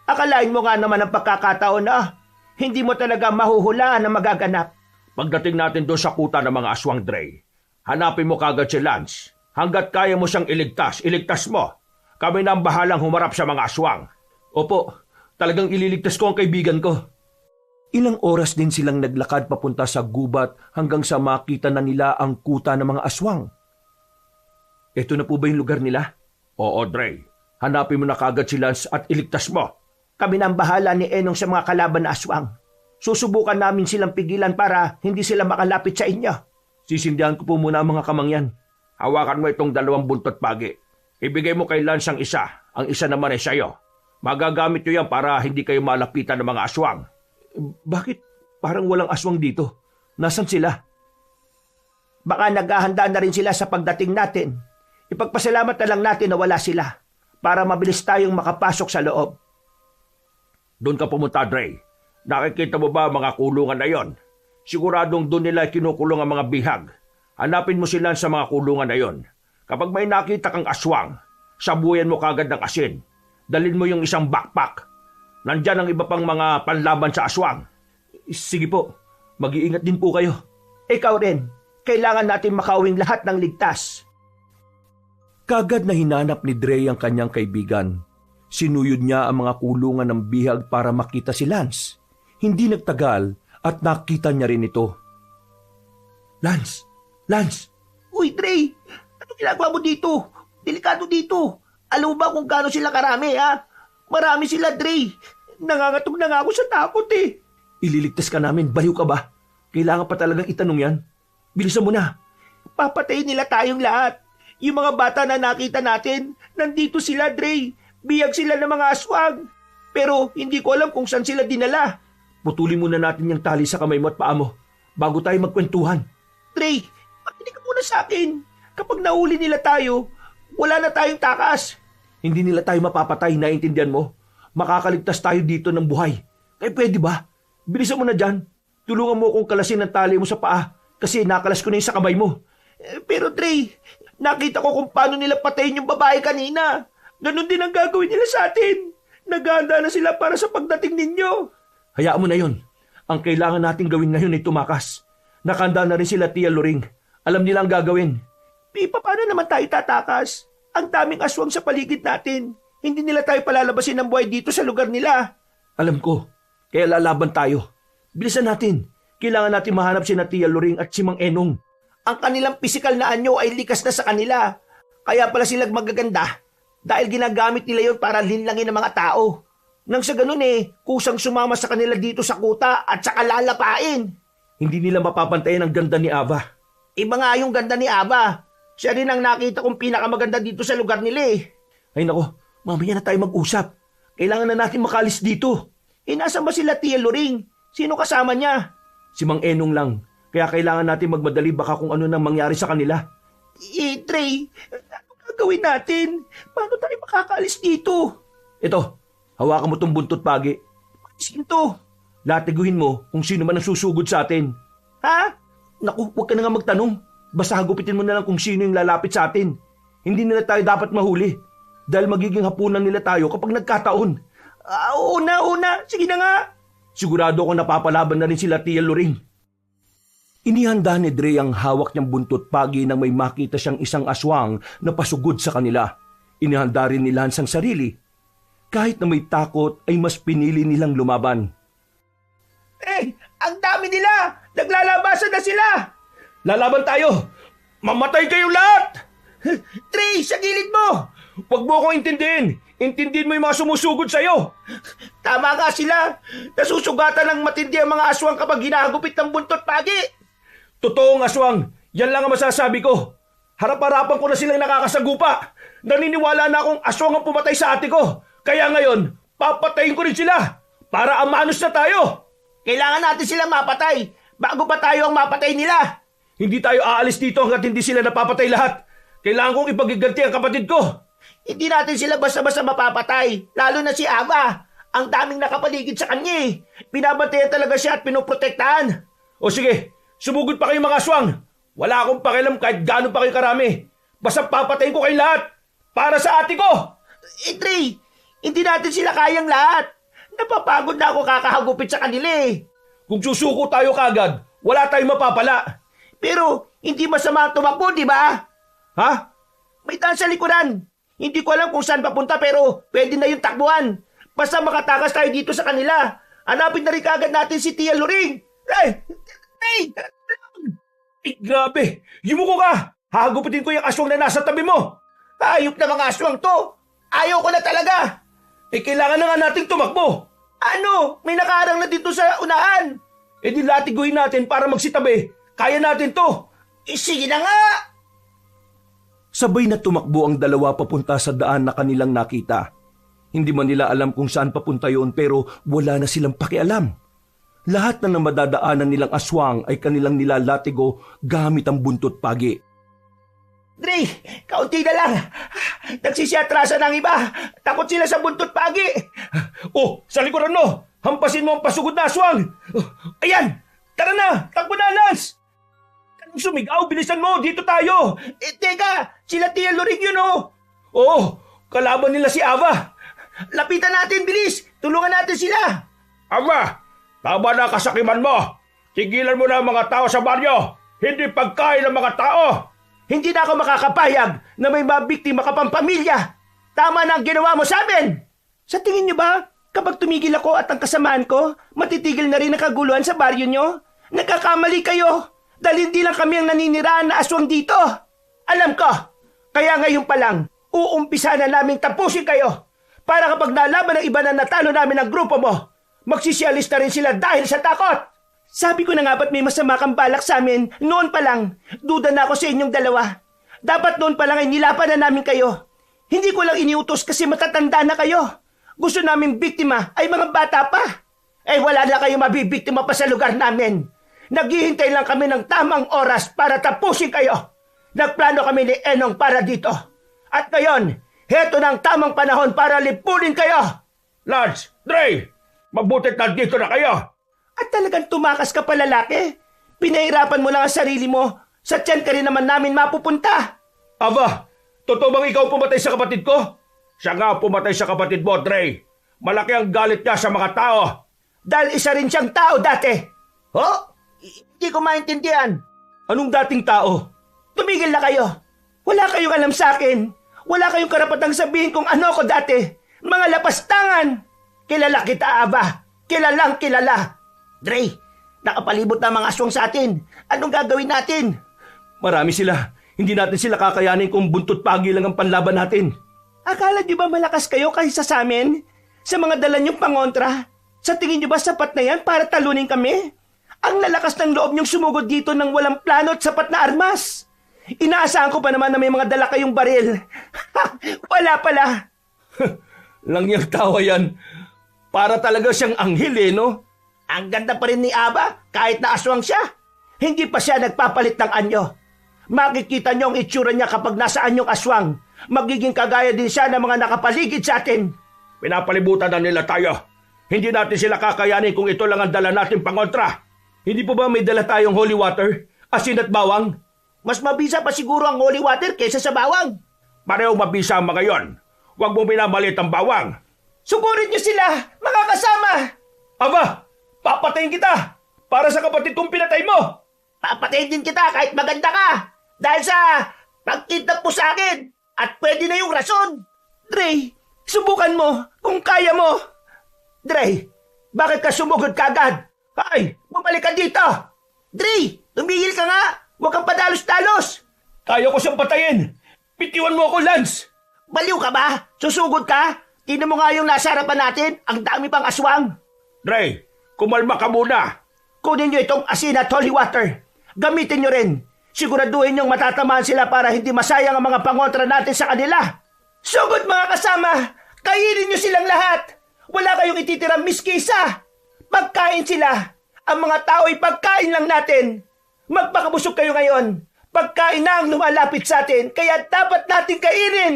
Speaker 3: Akalain mo nga naman ang pagkakataon na hindi mo talaga mahuhulaan ang magaganap.
Speaker 5: Pagdating natin doon sa kuta ng mga aswang, Dre, hanapin mo kagad si Lance. Hanggat kaya mo siyang iligtas mo. Kami na ang bahalang humarap sa mga aswang.
Speaker 4: Opo, talagang ililigtas ko ang kaibigan ko.
Speaker 2: Ilang oras din silang naglakad papunta sa gubat hanggang sa makita na nila ang kuta ng mga aswang.
Speaker 4: Ito na po ba yung lugar nila?
Speaker 5: Oo, Dre. Hanapin mo na kagad si Lance at iligtas mo.
Speaker 3: Kami na ang bahala ni Enong sa mga kalaban na aswang. susubukan namin silang pigilan para hindi sila makalapit sa inyo.
Speaker 4: Sisindihan ko po muna ang mga kamangyan.
Speaker 5: Hawakan mo itong 2 buntot pagi. Ibigay mo kay Lance ang isa naman ay sa'yo. Magagamit nyo yan para hindi kayo malapitan ng mga aswang.
Speaker 4: Bakit parang walang aswang dito? Nasaan sila?
Speaker 3: Baka naghahanda na rin sila sa pagdating natin. Ipagpasalamat na lang natin na wala sila para mabilis tayong makapasok sa loob.
Speaker 5: Doon ka pumunta, Dre. Nakikita mo ba mga kulungan na yon? Siguradong doon nila kinukulong ang mga bihag. Hanapin mo sila sa mga kulungan na yon. Kapag may nakita kang aswang, sabuyan mo kagad ng asin. Dalhin mo yung isang backpack. Nandyan ang iba pang mga panlaban sa aswang.
Speaker 4: Sige po, mag-iingat din po kayo.
Speaker 3: Ikaw rin, kailangan natin makauwing lahat ng ligtas.
Speaker 2: Kagad na hinanap ni Dre ang kanyang kaibigan. Sinuyod niya ang mga kulungan ng bihag para makita si Lance. Hindi nagtagal at nakita niya rin ito.
Speaker 4: Lance! Lance!
Speaker 3: Uy, Dre! Ano ginagawa mo dito? Delikado dito. Alam mo ba kung gaano sila karami, ha? Marami sila, Dre. Nangangatog na nga ako sa takot, eh.
Speaker 4: Ililigtas ka namin, baliw ka ba? Kailangan pa talagang itanong yan. Bilisan mo na.
Speaker 3: Papatayin nila tayong lahat. Yung mga bata na nakita natin, nandito sila, Dre. Biyag sila ng mga aswang. Pero hindi ko alam kung saan sila dinala.
Speaker 4: Putulin muna natin yung tali sa kamay mo at paa mo bago tayo magkwentuhan.
Speaker 3: Dre, makinig ka muna sa akin. Kapag nahuli nila tayo, wala na tayong takas.
Speaker 4: Hindi nila tayo mapapatay, naiintindihan mo? Makakaligtas tayo dito ng buhay. Kaya pwede ba? Bilisan mo na dyan. Tulungan mo akong kalasin ng tali mo sa paa kasi nakalas ko na yung sa kamay mo.
Speaker 3: Pero Dre, nakita ko kung paano nila patayin yung babae kanina. Ganon din ang gagawin nila sa atin. Naghahanda na sila para sa pagdating ninyo.
Speaker 4: Hayaan mo na yon. Ang kailangan nating gawin ngayon ay tumakas. Nakanda na rin sila Tia Loring. Alam nila ang gagawin.
Speaker 3: Paano naman tayo tatakas? Ang daming aswang sa paligid natin. Hindi nila tayo palalabasin ng buhay dito sa lugar nila.
Speaker 4: Alam ko. Kaya lalaban tayo. Bilisan natin. Kailangan natin mahanap si Tia Loring at si Mang Enong.
Speaker 3: Ang kanilang pisikal na anyo ay likas na sa kanila. Kaya pala sila magaganda. Dahil ginagamit nila yon para linlangin ng mga tao. Nang sa ganun kusang sumama sa kanila dito sa kuta at saka lalapain.
Speaker 4: Hindi nila mapapantayan ang ganda ni Ava.
Speaker 3: Iba nga yung ganda ni Ava. Siya rin ang nakita kong pinakamaganda dito sa lugar nila
Speaker 4: Ay nako, mamaya na tayo mag-usap. Kailangan na natin makalis dito.
Speaker 3: Nasaan ba sila Tia Loring? Sino kasama niya?
Speaker 4: Si Mang Enong lang. Kaya kailangan natin magmadali baka kung ano nang mangyari sa kanila.
Speaker 3: Trey, ano gagawin natin? Paano tayo makakaalis dito?
Speaker 4: Ito, hawakan mo tong buntot pagi.
Speaker 3: Sino to?
Speaker 4: Latiguhin mo kung sino man ang susugod sa atin.
Speaker 3: Ha?
Speaker 4: Naku, huwag ka na nga magtanong. Basta hagupitin mo na lang kung sino yung lalapit sa atin. Hindi nila tayo dapat mahuli. Dahil magiging hapunan nila tayo kapag nagkataon.
Speaker 3: Una. Sige na nga.
Speaker 4: Sigurado ako napapalaban na rin sila Tia Loring.
Speaker 2: Inihanda ni Dre ang hawak niyang buntot pagi nang may makita siyang isang aswang na pasugod sa kanila. Inihanda rin ni Lance ang sarili. Kahit na may takot ay mas pinili nilang lumaban.
Speaker 3: Ang dami nila! Naglalabasan na sila!
Speaker 4: Lalaban tayo! Mamatay kayo lahat!
Speaker 3: Trey, sa gilid mo!
Speaker 4: Huwag mo akong intindihin! Intindihin mo yung mga sumusugod sa'yo!
Speaker 3: Tama nga sila! Nasusugatan ng matindi ang mga aswang kapag hinahagupit ng buntot pagi!
Speaker 4: Totoong aswang! Yan lang ang masasabi ko! Harap-harapan ko na silang nakakasagupa! Naniniwala na akong aswang ang pumatay sa ate ko! Kaya ngayon, papatayin ko rin sila! Para amanos na tayo!
Speaker 3: Kailangan natin silang mapatay bago pa tayo ang mapatay nila!
Speaker 4: Hindi tayo aalis dito hanggat hindi sila napapatay lahat! Kailangan kong ipagiganti ang kapatid ko!
Speaker 3: Hindi natin sila basta-basta mapapatay, lalo na si Ava. Ang daming nakapaligid sa kanya Binabantayan talaga siya at pinoprotektahan.
Speaker 4: O sige, sumugod pa kayo mga aswang. Wala akong pakialam kahit gaano pa kayo karami. Basta papatayin ko kayo lahat. Para sa ate ko.
Speaker 3: Trey, hindi natin sila kayang lahat. Napapagod na ako kakahagupit sa kanila
Speaker 4: Kung susuko tayo kagad, wala tayong mapapala.
Speaker 3: Pero hindi masama ang tumakbo, di ba?
Speaker 4: Ha?
Speaker 3: May daan sa likuran. Hindi ko alam kung saan papunta pero pwede na yung takbuhan. Basta makatakas tayo dito sa kanila. Hanapin na rin kagad natin si Tia Loring.
Speaker 4: Grabe! Yumuko ka! Hagupitin ko yung aswang na nasa tabi mo!
Speaker 3: Ayop na mga aswang to! Ayaw ko na talaga!
Speaker 4: Kailangan na nga nating tumakbo!
Speaker 3: Ano? May nakaharang na dito sa unahan.
Speaker 4: E di latiguin natin para magsitabi. Kaya natin to.
Speaker 3: Sige na nga.
Speaker 2: Sabay na tumakbo ang dalawa papunta sa daan na kanilang nakita. Hindi man nila alam kung saan papunta yun pero wala na silang pakialam. Lahat na ng madadaanan nilang aswang ay kanilang nilalatigo gamit ang buntot pagi.
Speaker 3: Dre, kaunti na lang. Nagsisiatrasan ng iba. Takot sila sa buntot pagi.
Speaker 4: Oh, sa likuran mo! Hampasin mo ang pasugod na aswang! Ayan! Tara na! Takbo na, Lance! Kanong sumigaw? Bilisan mo! Dito tayo!
Speaker 3: Teka, sila Tia Loring yun oh.
Speaker 4: Oo! Kalaban nila si Ava!
Speaker 3: Lapitan natin, bilis! Tulungan natin sila!
Speaker 1: Ava, tama na kasakiman mo. Tigilan mo na ang mga tao sa baryo. Hindi pagkain ng mga tao.
Speaker 3: Hindi na ako makakapayag na may mabiktima ka pang pamilya. Tama na ang ginawa mo sa amin! Sa tingin niyo ba, kapag tumigil ako at ang kasamaan ko, matitigil na rin ang kaguluhan sa baryo niyo? Nagkakamali kayo! Dahil hindi lang kami ang naniniraan na aswang dito! Alam ko! Kaya ngayon pa lang, uumpisa na naming tapusin kayo! Para kapag nalaman ng iba na natalo namin ang grupo mo, magsisialista rin sila dahil sa takot! Sabi ko na nga ba't may masama kang balak sa amin, noon pa lang, duda na ako sa inyong dalawa. Dapat noon pa lang ay nilapan na namin kayo. Hindi ko lang iniutos kasi matatanda na kayo. Gusto namin biktima ay mga bata pa. Eh wala na kayo mabibiktima pa sa lugar namin. Naghihintay lang kami ng tamang oras para tapusin kayo. Nagplano kami ni Enong para dito. At ngayon, heto na ang tamang panahon para lipunin kayo.
Speaker 1: Lance, Dre, mabutit na dito na kayo.
Speaker 3: At talagang tumakas ka pa lalaki. Pinahirapan mo lang ang sarili mo. Sa tiyan ka rin naman namin mapupunta.
Speaker 1: Ava, totoo bang ikaw pumatay sa kapatid ko? Siya nga pumatay sa kapatid mo, Dre. Malaki ang galit niya sa mga tao.
Speaker 3: Dahil isa rin siyang tao dati. Oh? Hindi ko maintindihan.
Speaker 4: Anong dating tao?
Speaker 3: Tumigil na kayo. Wala kayong alam sa akin. Wala kayong karapatang sabihin kung ano ko dati. Mga lapastangan. Kilala kita, Ava. Kilalang kilala. Dre, nakapalibot na mga aswang sa atin. Anong gagawin natin?
Speaker 4: Marami sila. Hindi natin sila kakayanin kung buntot pagi lang ang panlaban natin.
Speaker 3: Akala niyo ba malakas kayo kaysa sa amin? Sa mga dala niyong pangontra? Sa tingin niyo ba sapat na yan para talunin kami? Ang lalakas ng loob niyong sumugod dito ng walang plano at sapat na armas. Inaasahan ko pa naman na may mga dala kayong baril. Wala pala.
Speaker 4: Langyang tawa yan. Para talaga siyang anghel no?
Speaker 3: Ang ganda pa rin ni Ava kahit na aswang siya. Hindi pa siya nagpapalit ng anyo. Makikita niyo ang itsura niya kapag nasa anyong aswang. Magiging kagaya din siya ng mga nakapaligid sa atin.
Speaker 1: Pinapalibutan na nila tayo. Hindi natin sila kakayanin kung ito lang ang dala natin pangontra.
Speaker 4: Hindi po ba may dala tayong holy water? Asin at bawang?
Speaker 3: Mas mabisa pa siguro ang holy water kaysa sa bawang.
Speaker 1: Parehong mabisa ang mga yon. Huwag mo minamalit ang bawang.
Speaker 3: Sugurin niyo sila, mga kasama!
Speaker 4: Aba, papatayin kita! Para sa kapatid kong pinatay mo!
Speaker 3: Papatayin din kita kahit maganda ka! Dahil sa pagkidnap mo sa akin! At pwede na yung rason! Dre, subukan mo kung kaya mo! Dre, bakit ka sumugod kagad? Ay, bumalik ka dito! Dre, tumigil ka nga! Huwag kang padalos-dalos!
Speaker 4: Kaya ko siyang patayin! Bitiwan mo ako, Lance!
Speaker 3: Baliw ka ba? Susugod ka? Tingnan mo nga yung nasa harapan natin, ang dami pang aswang.
Speaker 1: Dre, kumalma ka muna.
Speaker 3: Kunin nyo itong asin at holy water. Gamitin nyo rin. Siguraduhin nyong matatamaan sila para hindi masayang ang mga pangontra natin sa kanila. Sugod mga kasama! Kainin nyo silang lahat! Wala kayong ititirang miski isa! Pagkain sila! Ang mga tao ay pagkain lang natin! Magpakabusog kayo ngayon! Pagkain na ang lumalapit sa atin, kaya dapat natin kainin!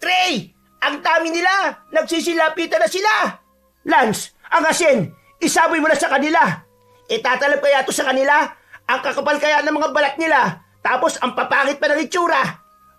Speaker 3: Trey! Ang dami nila! Nagsisilapitan na sila! Lance, ang asin, isaboy mo na sa kanila! Itatalab kaya ito sa kanila? Ang kakapal kaya ng mga balat nila, tapos ang papangit pa ng itsura!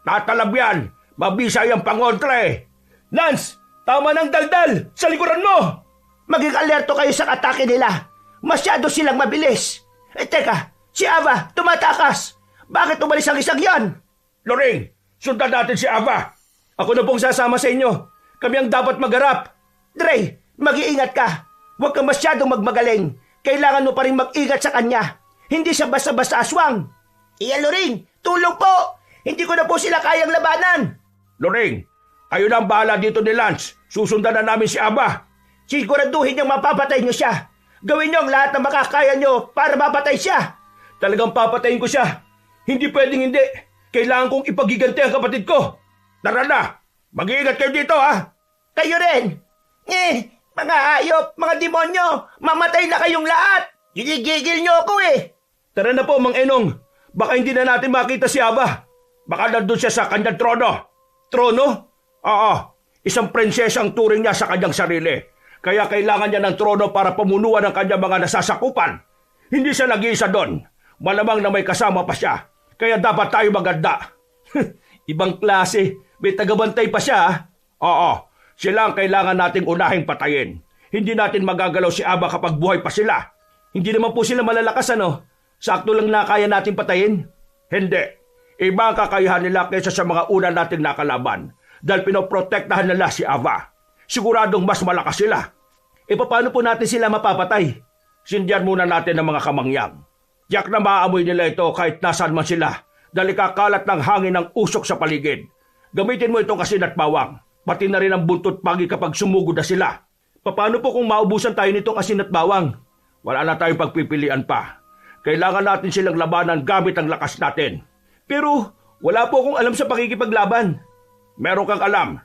Speaker 1: Tatalab yan! Mabisa yung pangontra eh!
Speaker 4: Lance, tama ng daldal! Sa likuran mo!
Speaker 3: Maging alerto kayo sa atake nila! Masyado silang mabilis! Teka, si Ava, tumatakas! Bakit umalis ang isang yan?
Speaker 1: Loring, sundan natin si Ava!
Speaker 4: Ako na pong sasama sa inyo. Kami ang dapat magharap.
Speaker 3: Dre, mag-iingat ka. Huwag kang masyadong magmagaling. Kailangan mo pa rin mag-ingat sa kanya. Hindi siya basta-basta aswang. Loring, tulong po! Hindi ko na po sila kayang labanan.
Speaker 1: Loring, kayo na ang bahala dito ni Lance. Susundan na namin si Ava.
Speaker 3: Siguraduhin niyong mapapatay niyo siya. Gawin niyo ang lahat na makakaya niyo para mapatay siya.
Speaker 1: Talagang papatayin ko siya. Hindi pwedeng hindi. Kailangan kong ipagiganti ang kapatid ko. Tara na! Mag-iingat kayo dito, ha?
Speaker 3: Kayo rin! Mga hayop, mga demonyo, mamatay na kayong lahat! Ginigigil niyo ako eh!
Speaker 1: Tara na po, Mang Enong. Baka hindi na natin makita si Aba. Baka nandun siya sa kanyang trono. Trono? Oo. Isang prinsesa ang turing niya sa kanyang sarili. Kaya kailangan niya ng trono para pamunuan ang kanyang mga nasasakupan. Hindi siya nag-iisa doon. Malamang na may kasama pa siya. Kaya dapat tayo maganda. Ibang klase. May tagabantay pa siya, ha? Oo. Sila ang kailangan nating unahing patayin. Hindi natin magagalaw si Aba kapag buhay pa sila. Hindi naman po sila malalakas, ano? Sakto lang na kaya nating patayin. Hindi. Iba ang kakayahan nila kaysa sa mga una nating nakalaban. Dahil pinoprotektahan nila si Ava. Siguradong mas malakas sila. E paano po natin sila mapapatay? Sindihan muna natin ang mga kamangyang. Tiyak na maaamoy nila ito kahit nasaan man sila. Dahil ikakalat ng hangin ng usok sa paligid. Gamitin mo itong asin at bawang. Pati na rin ang buntot pagi kapag sumugod na sila. Paano po kung maubusan tayo nitong asin at bawang? Wala na tayong pagpipilian pa. Kailangan natin silang labanan gamit ang lakas natin. Pero wala po akong alam sa pakikipaglaban. Meron kang alam.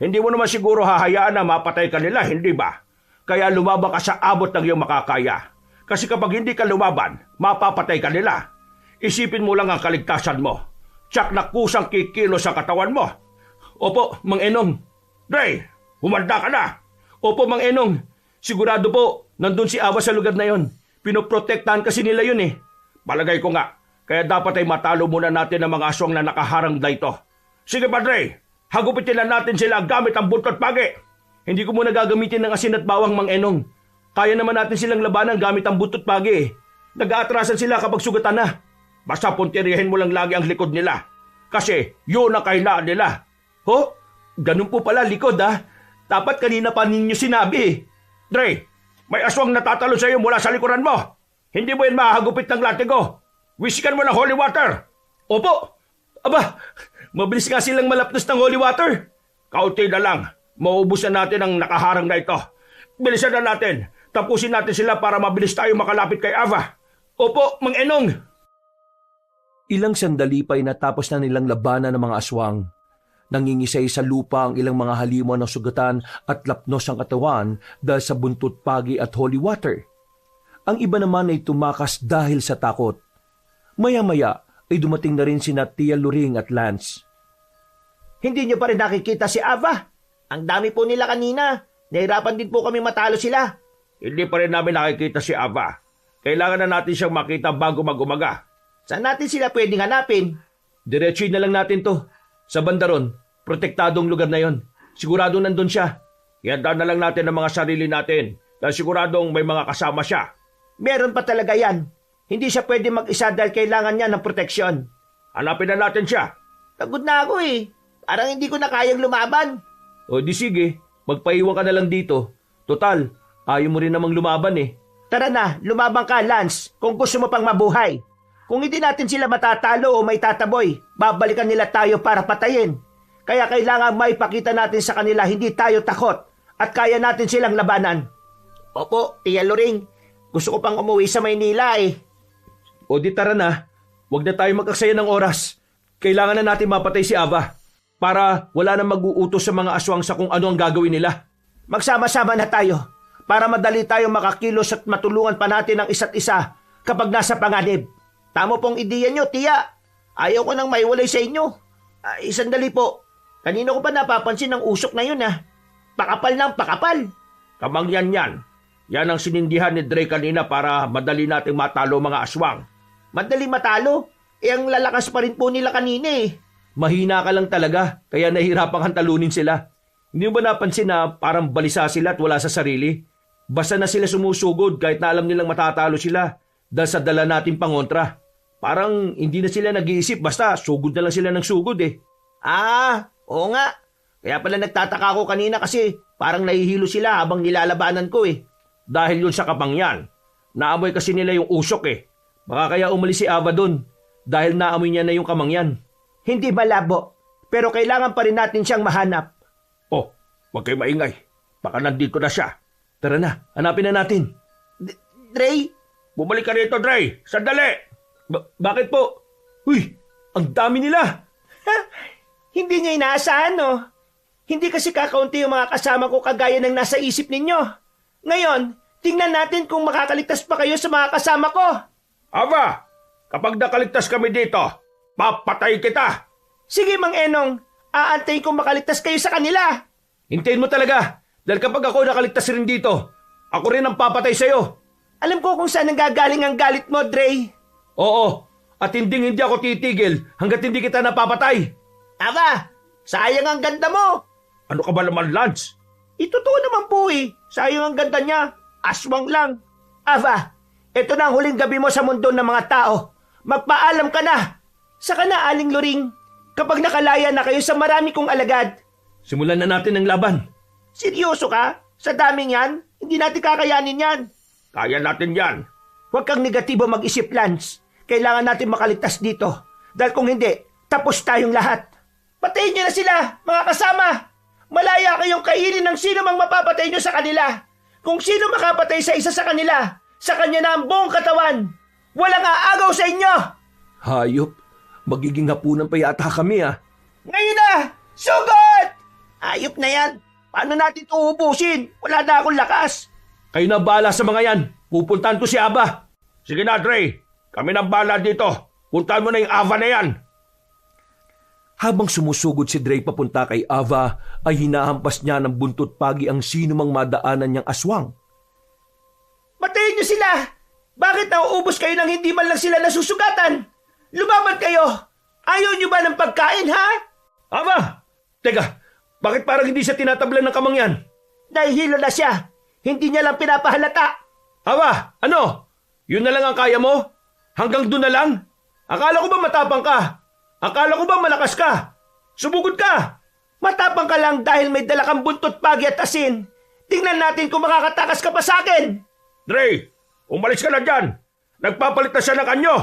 Speaker 1: Hindi mo naman siguro hahayaan na mapatay ka nila, hindi ba? Kaya lumaban ka sa abot ng iyong makakaya. Kasi kapag hindi ka lumaban, mapapatay ka nila. Isipin mo lang ang kaligtasan mo. Tsak na kusang kikilo sa katawan mo. Opo, Mang Enong. Dre, humanda ka na. Opo, Mang Enong. Sigurado po, nandun si Ava sa lugar na yon. Pinoprotektahan kasi nila yun eh. Palagay ko nga. Kaya dapat ay matalo muna natin ang mga aswang na nakaharang dito. Sige, Padre. Hagupitin na natin sila gamit ang buntot pagi. Hindi ko muna gagamitin ng asin at bawang, Mang Enong. Kaya naman natin silang labanan gamit ang buntot pagi. Nag-aatrasan sila kapag sugatan na. Basta puntirihin mo lang lagi ang likod nila. Kasi yun ang kailangan nila. Ho? Ganun po pala likod, ha? Dapat kanina pa ninyo sinabi. Dre, may aswang natatalo sa iyo mula sa likuran mo. Hindi mo yan mahagupit ng latigo. Wisikan mo ng holy water. Opo. Aba, mabilis nga silang malapnos ng holy water. Kaunti na lang. Maubos na natin ang nakaharang na ito. Bilisan na natin. Tapusin natin sila para mabilis tayo makalapit kay Ava. Opo, Mang Enong.
Speaker 2: Ilang sandali pa'y natapos na nilang labanan ng mga aswang. Nangingisay sa lupa ang ilang mga halimaw ng sugatan at lapnos ang katawan dahil sa buntot pagi at holy water. Ang iba naman ay tumakas dahil sa takot. Maya-maya ay dumating na rin sina Tia Luring at Lance.
Speaker 3: Hindi niyo pa rin nakikita si Ava. Ang dami po nila kanina. Nahirapan din po kami matalo sila.
Speaker 1: Hindi pa rin namin nakikita si Ava. Kailangan na natin siyang makita bago mag-umaga.
Speaker 3: Saan natin sila pwedeng hanapin?
Speaker 2: Diretsuin na lang natin to. Sa bandaron, protektadong lugar na yon. Sigurado nandun siya.
Speaker 1: Ihandaan na lang natin ang mga sarili natin dahil siguradong may mga kasama siya.
Speaker 3: Meron pa talaga yan. Hindi siya pwede mag-isa dahil kailangan niya ng proteksyon.
Speaker 1: Hanapin na natin siya.
Speaker 3: Pagod na ako eh. Parang hindi ko na kayang lumaban.
Speaker 2: O di sige, magpaiwan ka na lang dito. Total, ayaw mo rin namang lumaban eh.
Speaker 3: Tara na, lumabang ka, Lance, kung gusto mo pang mabuhay. Kung hindi natin sila matatalo o may tataboy, babalikan nila tayo para patayin. Kaya kailangan maipakita natin sa kanila hindi tayo takot at kaya natin silang labanan. Opo, Tia Luring. Gusto ko pang umuwi sa Maynila eh.
Speaker 2: O di tara na, huwag na tayo mag-aksaya ng oras. Kailangan na natin mapatay si Ava para wala na mag-uutos sa mga aswang sa kung ano ang gagawin nila.
Speaker 3: Magsama-sama na tayo para madali tayong makakilos at matulungan pa natin ang isa't isa kapag nasa panganib. Tamo pong ideya nyo, Tia. Ayaw ko nang maiwalay sa inyo. Sandali po. Kanina ko pa napapansin ang usok na yun, ha? Pakapal ng pakapal.
Speaker 1: Kamangyan yan. Yan ang sinindihan ni Dre kanina para madali nating matalo mga aswang.
Speaker 3: Madali matalo? Ang lalakas pa rin po nila kanina eh.
Speaker 2: Mahina ka lang talaga, kaya nahihirapan kang talunin sila. Hindi mo ba napansin na parang balisa sila at wala sa sarili? Basta na sila sumusugod kahit na alam nilang matatalo sila dahil sa dala nating pangontra. Parang hindi na sila nag-iisip, basta sugod na lang sila ng sugod eh.
Speaker 3: Oo nga. Kaya pala nagtataka ako kanina kasi parang nahihilo sila habang nilalabanan ko eh.
Speaker 1: Dahil yun sa kamangyan. Naamoy kasi nila yung usok eh.
Speaker 2: Baka kaya umalis si Ava doon dahil naamoy niya na yung kamangyan.
Speaker 3: Hindi malabo, pero kailangan pa rin natin siyang mahanap.
Speaker 1: Oh, huwag kayo maingay. Baka nandito na siya.
Speaker 4: Tara na, hanapin na natin.
Speaker 3: Dre,
Speaker 1: Bumalik ka rito, Dre. Sandali.
Speaker 4: Bakit po? Uy, ang dami nila.
Speaker 6: Hindi niya inaasahan, no? Hindi kasi kakaunti yung mga kasama ko kagaya ng nasa isip ninyo. Ngayon, tingnan natin kung makakaligtas pa kayo sa mga kasama ko.
Speaker 1: Ava, kapag nakaligtas kami dito, papatay kita.
Speaker 6: Sige, Mang Enong, aantayin kong makaligtas kayo sa kanila.
Speaker 4: Hintayin mo talaga. Dahil kapag ako nakaligtas rin dito, ako rin ang papatay sa'yo.
Speaker 6: Alam ko kung saan nanggagaling ang galit mo, Dre.
Speaker 4: Oo, at hindi ako titigil hanggat hindi kita napapatay.
Speaker 3: Ava, sayang ang ganda mo.
Speaker 1: Ano ka ba naman, Lance?
Speaker 3: Totoo naman po eh. Sayang ang ganda niya. Aswang lang. Ava, ito na ang huling gabi mo sa mundo ng mga tao. Magpaalam ka na.
Speaker 6: Saka na, Aling Luring, kapag nakalaya na kayo sa marami kong alagad.
Speaker 4: Simulan na natin ang laban.
Speaker 3: Seryoso ka? Sa daming yan, hindi natin kakayanin yan.
Speaker 1: Kaya natin yan.
Speaker 3: Huwag kang negatibo mag-isip, Lance. Kailangan natin makaligtas dito. Dahil kung hindi, tapos tayong lahat.
Speaker 6: Patayin niyo na sila, mga kasama. Malaya kayong kainin ng sino mang mapapatay niyo sa kanila. Kung sino makapatay sa isa sa kanila, sa kanya na ang buong katawan. Walang aagaw sa inyo.
Speaker 4: Hayop, magiging hapunan pa yata kami ah.
Speaker 6: Ngayon na, sugod!
Speaker 3: Ayop na yan. Paano natin ito ubusin? Wala na akong lakas.
Speaker 4: Kayo na bahala sa mga yan. Pupuntahan ko si Aba.
Speaker 1: Sige na, Dre. Kami nang bala dito. Puntahan mo na yung Ava na yan.
Speaker 2: Habang sumusugod si Dre papunta kay Ava, ay hinahampas niya ng buntot pagi ang sino mang madaanan niyang aswang.
Speaker 6: Patayin niyo sila! Bakit nauubos kayo nang hindi man lang sila nasusugatan? Lumaban kayo! Ayaw niyo ba ng pagkain, ha?
Speaker 4: Aba! Teka, bakit parang hindi siya tinatablan ng kamangyan?
Speaker 3: Nahihilo na siya. Hindi niya lang pinapahalata.
Speaker 4: Aba, ano? Yun na lang ang kaya mo? Hanggang doon na lang? Akala ko ba matapang ka? Akala ko ba malakas ka? Sumugod ka!
Speaker 3: Matapang ka lang dahil may dala kang buntot pagi at asin. Tingnan natin kung makakatakas ka pa sa akin.
Speaker 1: Dre, umalis ka na dyan. Nagpapalit na siya ng anyo.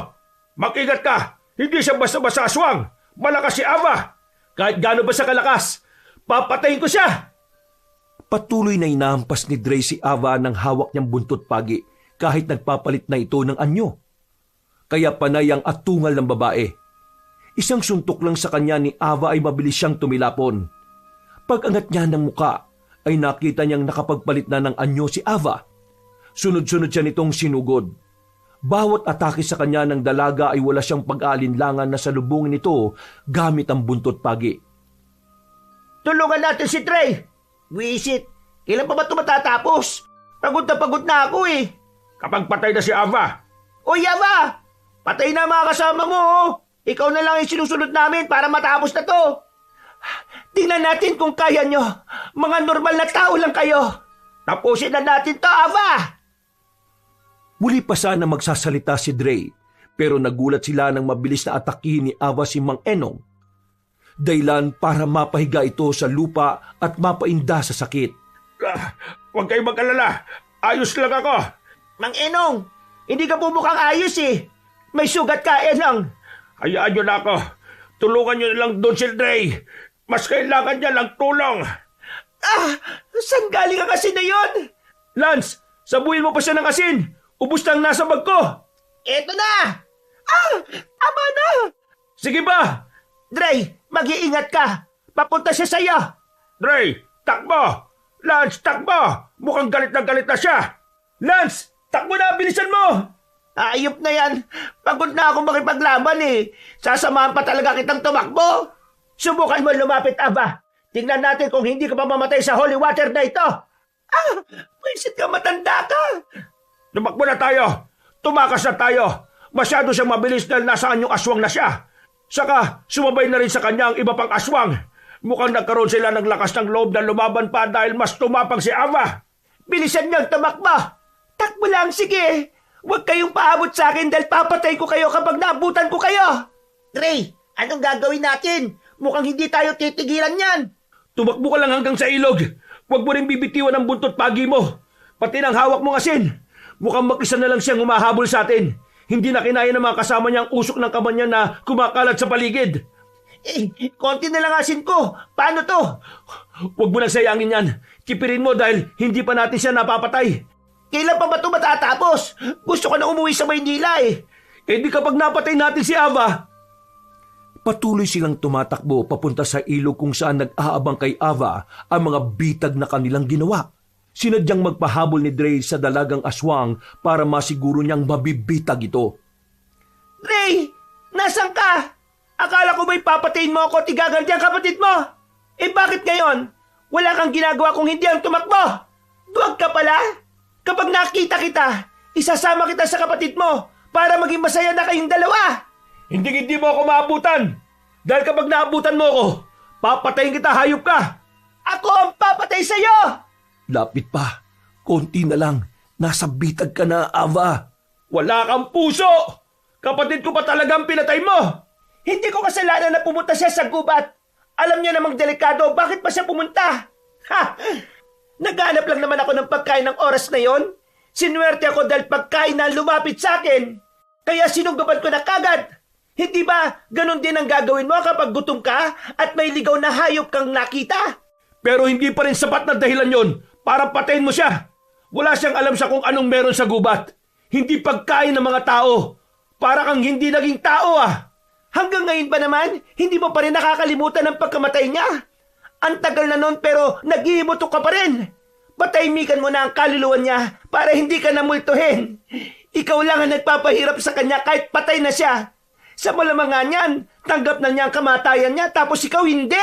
Speaker 1: Makigat ka. Hindi siya basta-basta aswang. Malakas si Ava.
Speaker 4: Kahit gaano ba sa kalakas, papatayin ko siya!
Speaker 2: Patuloy na inahampas ni Dre si Ava ng hawak niyang buntot pagi kahit nagpapalit na ito ng anyo. Kaya panay ang atungal ng babae. Isang suntok lang sa kanya ni Ava ay mabilis siyang tumilapon. Pag-angat niya ng muka ay nakita niyang nakapagpalit na ng anyo si Ava. Sunod-sunod siya nitong sinugod. Bawat atake sa kanya ng dalaga ay wala siyang pag-aalinlangan na salubungin ito gamit ang buntot pagi.
Speaker 3: Tulungan natin si Trey. Wisit, kailan pa ba ito matatapos? Pagod na ako eh.
Speaker 1: Kapag patay na si Ava,
Speaker 3: Oy, Ava! Patay na mga kasama mo, oh. Ikaw na lang yung sinusunod namin para matapos na to. Tingnan natin kung kaya nyo. Mga normal na tao lang kayo. Tapusin na natin to, Ava!
Speaker 2: Muli pa sana magsasalita si Dre, pero nagulat sila nang mabilis na atakihin ni Ava si Mang Enong. Daylan para mapahiga ito sa lupa at mapainda sa sakit.
Speaker 1: huwag kayong mag-alala. Ayos lang ako.
Speaker 3: Mang Enong, hindi ka po mukhang ayos eh. May sugat ka, Enong.
Speaker 1: Hayaan nyo na ako. Tulungan nyo na lang doon si Dre. Mas kailangan niya lang tulong.
Speaker 3: Saan galing ang asin na yun?
Speaker 4: Lance, sabuhin mo pa siya ng asin. Ubus na ang nasa bag ko.
Speaker 3: Eto na! Ama na!
Speaker 4: Sige ba?
Speaker 3: Dre, mag-iingat ka. Papunta siya sa'yo.
Speaker 1: Dre, takbo! Lance, takbo! Mukhang galit na siya.
Speaker 4: Lance, takbo na, bilisan mo!
Speaker 3: Ayop na yan. Pagod na akong makipaglaban eh. Sasamahan pa talaga kitang tumakbo. Subukan mo lumapit, Aba. Tingnan natin kung hindi ka pa mamatay sa holy water na ito. Pwisit ka, matanda ka.
Speaker 1: Tumakbo na tayo. Tumakas na tayo. Masyado siyang mabilis dahil nasaan yung aswang na siya. Saka, sumabay na rin sa kanya ang iba pang aswang. Mukhang nagkaroon sila ng lakas ng loob na lumaban pa dahil mas tumapang si Ava.
Speaker 3: Bilisan niyang tumakbo. Takbo lang, sige. Huwag kayong paabot sa akin dahil papatay ko kayo kapag naabutan ko kayo. Dre, anong gagawin natin? Mukhang hindi tayo titigilan yan.
Speaker 4: Tumakbo ka lang hanggang sa ilog. Huwag mo rin bibitiwan ang buntot pagi mo. Pati ng hawak mong asin. Mukhang mag-isa na lang siyang humahabol sa atin. Hindi na kinaya ng mga kasama niyang usok ng kamay niya na kumakalat sa paligid.
Speaker 3: Konti na lang asin ko. Paano to?
Speaker 4: Huwag mo nang sayangin yan.
Speaker 1: Kipirin mo dahil hindi pa natin siya napapatay.
Speaker 3: Kailan pa ba ito matatapos? Gusto ko na umuwi sa Maynila eh.
Speaker 1: Eh di kapag napatay natin si Ava,
Speaker 2: Patuloy silang tumatakbo papunta sa ilog kung saan nag-aabang kay Ava ang mga bitag na kanilang ginawa. Sinadyang magpahabol ni Dre sa dalagang aswang para masiguro niyang mabibitag ito.
Speaker 3: Ray, nasan ka? Akala ko ba'y papatayin mo ako at igaganti ang kapatid mo? Eh bakit ngayon? Wala kang ginagawa kung hindi ang tumakbo. Duwag ka pala. Kapag nakita kita, isasama kita sa kapatid mo para maging masaya na kayong dalawa.
Speaker 1: hindi mo ako maabutan. Dahil kapag naabutan mo ako, papatayin kita, hayop ka.
Speaker 3: Ako ang papatay sa'yo!
Speaker 2: Lapit pa. Konti na lang. Nasa bitag ka na, Ava.
Speaker 1: Wala kang puso! Kapatid ko pa talagang pinatay mo!
Speaker 3: Hindi ko kasalanan na pumunta siya sa gubat. Alam niya namang delikado, bakit pa siya pumunta? Ha! Naghanap lang naman ako ng pagkain ng oras na yon. Sinuwerte ako dahil pagkain na lumapit sa akin. Kaya sinunggaban ko na kagad. Hindi ba ganun din ang gagawin mo kapag gutom ka at may ligaw na hayop kang nakita?
Speaker 1: Pero hindi pa rin sapat na dahilan yon para patayin mo siya. Wala siyang alam sa kung anong meron sa gubat. Hindi pagkain ng mga tao. Para kang hindi naging tao ah.
Speaker 3: Hanggang ngayon ba naman, hindi mo pa rin nakakalimutan ang pagkamatay niya? Ang tagal na nun pero nag-iimutok ka pa rin. Patahimikan mo na ang kaluluwa niya para hindi ka namultuhin. Ikaw lang ang nagpapahirap sa kanya kahit patay na siya. Sa malamangan niyan, tanggap na niya ang kamatayan niya tapos ikaw hindi.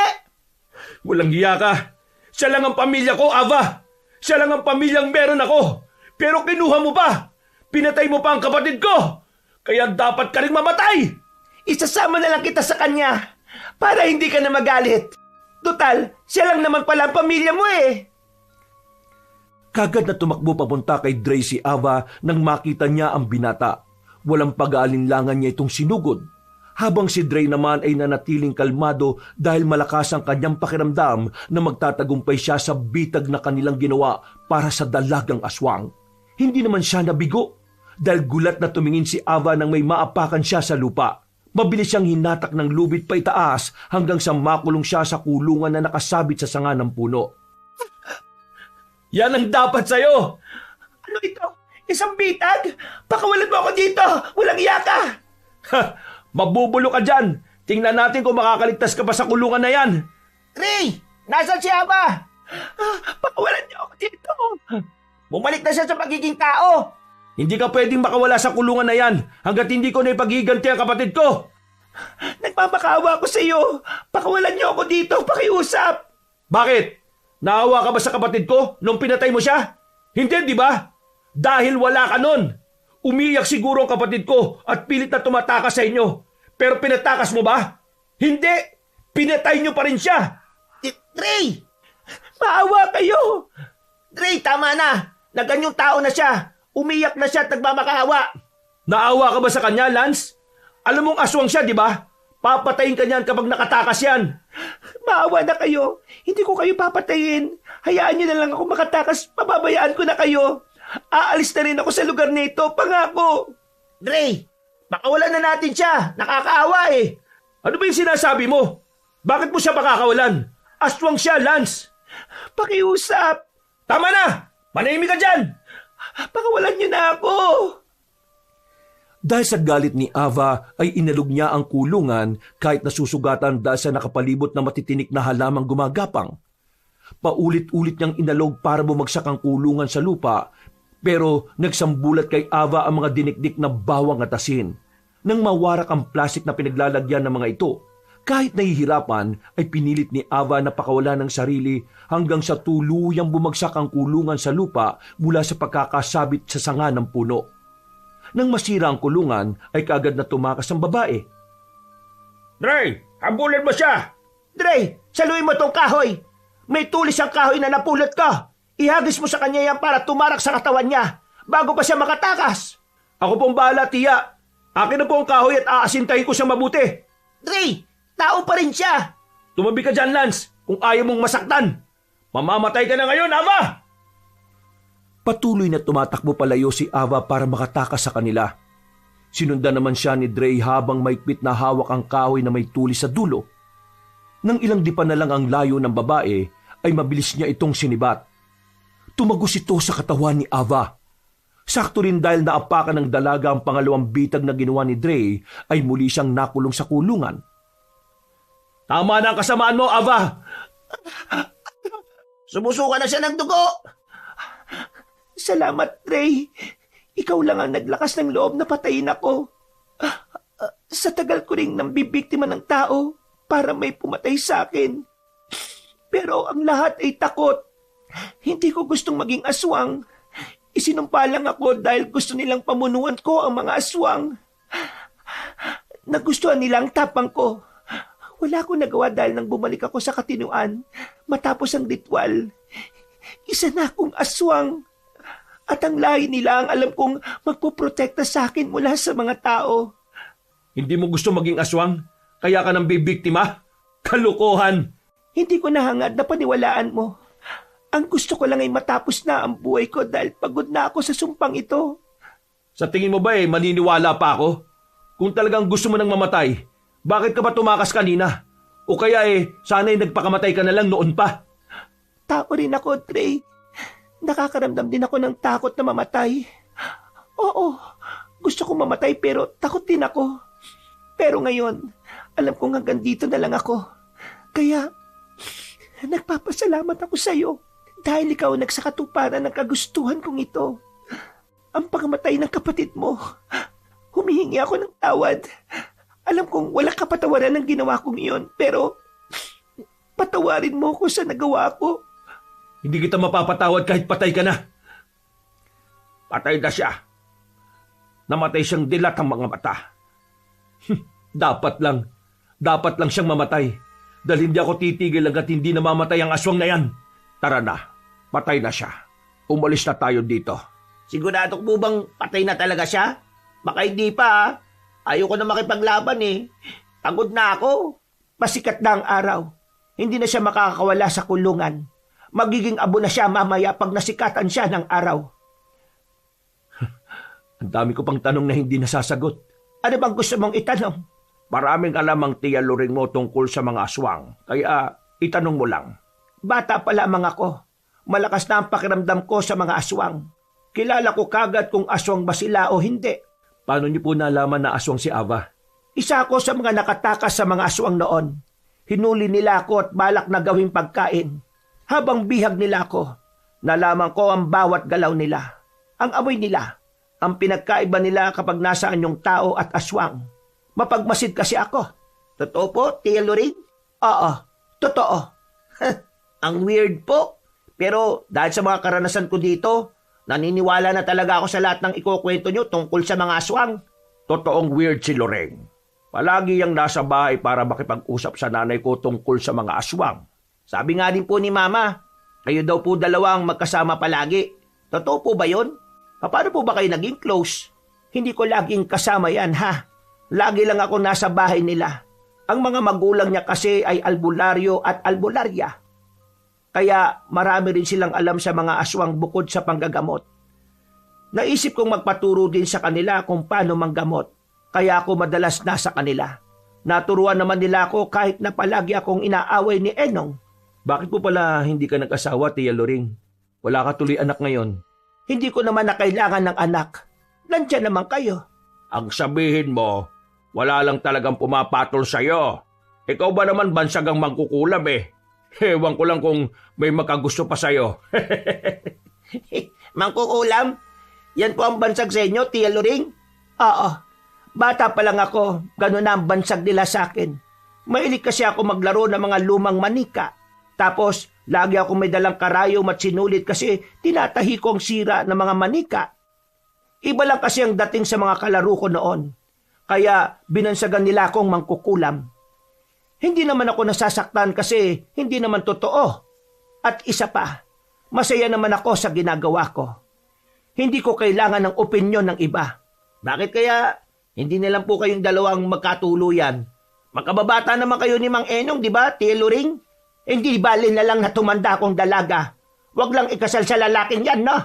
Speaker 1: Walang hiya ka. Siya lang ang pamilya ko, Ava. Siya lang ang pamilyang meron ako. Pero kinuha mo pa. Pinatay mo pa ang kapatid ko. Kaya dapat ka rin mamatay.
Speaker 3: Isasama na lang kita sa kanya para hindi ka na magalit. Total, siya lang naman pala ang pamilya mo eh.
Speaker 2: Kagad na tumakbo papunta kay Dre si Ava nang makita niya ang binata. Walang pag-aalinlangan niya itong sinugod. Habang si Dre naman ay nanatiling kalmado dahil malakas ang kanyang pakiramdam na magtatagumpay siya sa bitag na kanilang ginawa para sa dalagang aswang. Hindi naman siya nabigo dahil gulat na tumingin si Ava nang may maapakan siya sa lupa. Mabilis siyang hinatak ng lubid pa itaas hanggang sa makulong siya sa kulungan na nakasabit sa sanga ng puno.
Speaker 1: Yan ang dapat sa'yo.
Speaker 3: Ano ito? Isang bitag? Pakawalan mo ako dito! Walang iya ka!
Speaker 1: Ha, mabubulo ka dyan. Tingnan natin kung makakaligtas ka pa sa kulungan na yan.
Speaker 3: Ray! Nasaan si Aba? Pakawalan niyo ako dito! Bumalik na siya sa pagiging tao!
Speaker 1: Hindi ka pwedeng makawala sa kulungan na yan hanggat hindi ko na ipagiganti ang kapatid ko.
Speaker 3: Nagpapakawa ako sa iyo! Pakawalan niyo ako dito! Pakiusap!
Speaker 1: Bakit? Naawa ka ba sa kapatid ko nung pinatay mo siya? Hindi, di ba? Dahil wala ka nun. Umiyak siguro ang kapatid ko at pilit na tumatakas sa inyo. Pero pinatakas mo ba? Hindi! Pinatay niyo pa rin siya!
Speaker 3: Ray! Maawa kayo! Ray, tama na! Naganyong tao na siya! Umiyak na siya at nagmamakaawa!
Speaker 1: Naawa ka ba sa kanya, Lance? Alam mong aswang siya, di ba? Papatayin ka niyan kapag nakatakas yan.
Speaker 3: Maawa na kayo! Hindi ko kayo papatayin! Hayaan niyo na lang ako makatakas, pababayaan ko na kayo! Aalis na rin ako sa lugar nito, pangako! Ray, makawalan na natin siya! Nakakaawa eh!
Speaker 1: Ano ba yung sinasabi mo? Bakit mo siya pakakawalan? Aswang siya, Lance!
Speaker 3: Pakiusap!
Speaker 1: Tama na! Manahimik ka dyan!
Speaker 3: Pakawalan niyo na ako!
Speaker 2: Dahil sa galit ni Ava ay inalog niya ang kulungan kahit nasusugatan dahil sa nakapalibot na matitinik na halamang gumagapang. Paulit-ulit niyang inalog para bumagsak ang kulungan sa lupa pero nagsambulat kay Ava ang mga dinikdik na bawang at asin. Nang mawarak ang plastik na pinaglalagyan ng mga ito, kahit nahihirapan ay pinilit ni Ava na pakawala ng sarili hanggang sa tuluyang bumagsak ang kulungan sa lupa mula sa pagkakasabit sa sanga ng puno. Nang masira ang kulungan ay kaagad na tumakas ang babae.
Speaker 1: Dre, habulin mo siya!
Speaker 3: Dre, saluhin mo tong kahoy! May tulis ang kahoy na napulot ko! Ihagis mo sa kanya yan para tumarak sa katawan niya bago pa siya makatakas!
Speaker 1: Ako pong bahala, tiya. Akin na po ang kahoy at aasintahin ko siya mabuti.
Speaker 3: Dre, tao pa rin siya!
Speaker 1: Tumabi ka dyan, Lance, kung ayaw mong masaktan. Mamamatay ka na ngayon, Ava!
Speaker 2: Patuloy na tumatakbo palayo si Ava para makatakas sa kanila. Sinundan naman siya ni Dre habang maikpit na hawak ang kahoy na may tulis sa dulo. Nang ilang dipa na lang ang layo ng babae, ay mabilis niya itong sinibat tumagos ito sa katawan ni Ava. Sakto rin dahil naapakan ng dalaga ang pangalawang bitag na ginawa ni Dre, ay muli siyang nakulong sa kulungan.
Speaker 1: Tama na ang kasamaan mo, Ava!
Speaker 5: Sumusuka na siya ng dugo!
Speaker 3: Salamat, Ray. Ikaw lang ang naglakas ng loob na patayin ako. Sa tagal ko ring nambibiktima ng tao para may pumatay sa akin. Pero ang lahat ay takot. Hindi ko gustong maging aswang. Isinumpa lang ako dahil gusto nilang pamunuan ko ang mga aswang. Nagustuhan nilang tapang ko. Wala akong nagawa dahil nang bumalik ako sa katinuan matapos ang ritual. Isa na akong aswang. At ang lahi nila ang alam kong magpoprotekta sa akin mula sa mga tao.
Speaker 1: Hindi mo gusto maging aswang? Kaya ka nang bibiktima? Kalukuhan!
Speaker 3: Hindi ko nahangad na paniwalaan mo. Ang gusto ko lang ay matapos na ang buhay ko dahil pagod na ako sa sumpang ito.
Speaker 1: Sa tingin mo ba maniniwala pa ako? Kung talagang gusto mo nang mamatay, bakit ka ba tumakas kanina? O kaya sana'y nagpakamatay ka na lang noon pa?
Speaker 3: Tao rin ako, Trey. Nakakaramdam din ako ng takot na mamatay. Oo, gusto kong mamatay pero takot din ako. Pero ngayon, alam kong hanggang dito na lang ako. Kaya, nagpapasalamat ako sa iyo dahil ikaw nagsakatuparan ng kagustuhan kong ito. Ang pagkamatay ng kapatid mo, humihingi ako ng tawad. Alam kong wala kapatawaran ng ginawa kong iyon, pero patawarin mo ko sa nagawa ko.
Speaker 1: Hindi kita mapapatawad kahit patay ka na. Patay na siya. Namatay siyang dilat ang mga mata. Dapat lang siyang mamatay. Dahil hindi ako titigil hanggat hindi namamatay ang aswang na yan. Tara na, patay na siya. Umalis na tayo dito.
Speaker 5: Sigurado po bang patay na talaga siya? Baka hindi pa. Ayoko na makipaglaban Pagod na ako.
Speaker 3: Pasikat na ang araw. Hindi na siya makakawala sa kulungan. Magiging abo na siya mamaya pag nasikatan siya ng araw.
Speaker 1: Ang dami ko pang tanong na hindi nasasagot.
Speaker 3: Ano bang gusto mong itanong?
Speaker 1: Maraming alam ang tiya luring mo tungkol sa mga aswang. Kaya itanong mo lang.
Speaker 3: Bata pa lamang ako. Malakas na ang pakiramdam ko sa mga aswang. Kilala ko kagad kung aswang ba sila o hindi.
Speaker 1: Paano niyo po nalaman na aswang si Ava?
Speaker 3: Isa ako sa mga nakatakas sa mga aswang noon. Hinuli nila ako at balak na gawing pagkain. Habang bihag nila ako, nalaman ko ang bawat galaw nila. Ang amoy nila. Ang pinagkaiba nila kapag nasaan yung tao at aswang. Mapagmasid kasi ako.
Speaker 5: Totoo po, Tia Loring?
Speaker 3: Oo, totoo.
Speaker 5: Ang weird po. Pero dahil sa mga karanasan ko dito, naniniwala na talaga ako sa lahat ng ikukwento nyo tungkol sa mga aswang.
Speaker 1: Totoong weird si Loreng. Palagi yang nasa bahay para makipag-usap sa nanay ko tungkol sa mga aswang.
Speaker 5: Sabi nga din po ni Mama, kayo daw po dalawang magkasama palagi. Totoo po ba yun? Paano po ba kayo naging close?
Speaker 3: Hindi ko laging kasama yan, ha? Lagi lang ako nasa bahay nila. Ang mga magulang niya kasi ay albularyo at albularya. Kaya marami rin silang alam sa mga aswang bukod sa panggagamot. Naisip kong magpaturo din sa kanila kung paano manggamot. Kaya ako madalas nasa kanila. Naturuan naman nila ako kahit na palagi akong inaaway ni Enong.
Speaker 1: Bakit po pala hindi ka nag-asawa, Tia Loring? Wala ka tuloy anak ngayon.
Speaker 3: Hindi ko naman na kailangan ng anak. Nandiyan naman kayo.
Speaker 1: Ang sabihin mo, wala lang talagang pumapatol sa'yo. Ikaw ba naman bansagang mangkukulam Ewan ko lang kung may makagusto pa sa'yo.
Speaker 5: Mangkukulam? Yan po ang bansag sa inyo, Tia Loring?
Speaker 3: Oo. Bata pa lang ako, gano'n na ang bansag nila sa akin. Mahilig kasi ako maglaro ng mga lumang manika. Tapos, lagi ako may dalang karayom at sinulit kasi tinatahi ko ang sira ng mga manika. Iba lang kasi ang dating sa mga kalaro ko noon. Kaya binansagan nila akong mangkukulam. Hindi naman ako nasasaktan kasi hindi naman totoo. At isa pa, masaya naman ako sa ginagawa ko. Hindi ko kailangan ng opinyon ng iba.
Speaker 5: Bakit kaya hindi na lang po kayong dalawang magkatuluyan? Magkababata naman kayo ni Mang Enong, di ba, Tia Loring?
Speaker 3: Hindi bali na lang na tumanda akong dalaga. Huwag lang ikasal sa lalaking yan, no?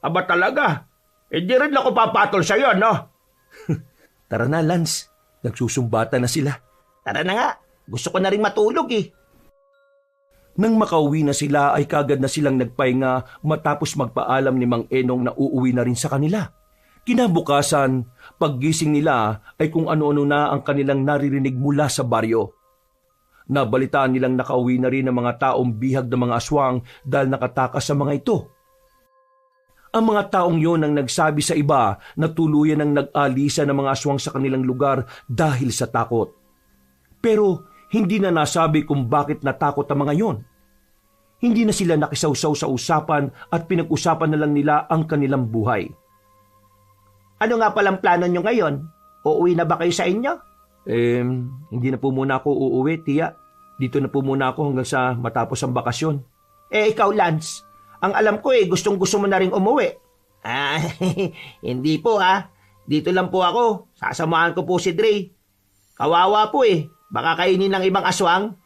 Speaker 1: Aba talaga? Hindi rin ako papatol sa'yo, no?
Speaker 2: Tara na, Lance. Nagsusumbata na sila.
Speaker 5: Tara na nga. Gusto ko na rin matulog
Speaker 2: Nang makauwi na sila ay kagad na silang nagpahinga matapos magpaalam ni Mang Enong na uuwi na rin sa kanila. Kinabukasan, paggising nila ay kung ano-ano na ang kanilang naririnig mula sa baryo. Nabalitaan nilang nakauwi na rin ang mga taong bihag ng mga aswang dahil nakatakas sa mga ito. Ang mga taong yon ang nagsabi sa iba na tuluyan ang nag-alisa ng mga aswang sa kanilang lugar dahil sa takot. Pero hindi na nasabi kung bakit natakot ang mga yon. Hindi na sila nakisawsaw sa usapan at pinag-usapan na lang nila ang kanilang buhay.
Speaker 3: Ano nga palang plano nyo ngayon? Uuwi na ba kayo sa inyo?
Speaker 2: Hindi na po muna ako uuwi, tiya. Dito na po muna ako hanggang sa matapos ang bakasyon.
Speaker 3: Ikaw, Lance, ang alam ko gustong-gusto mo na rin umuwi.
Speaker 5: Hindi po Dito lang po ako. Sasamahan ko po si Dre. Kawawa po Baka kainin ng ibang aswang.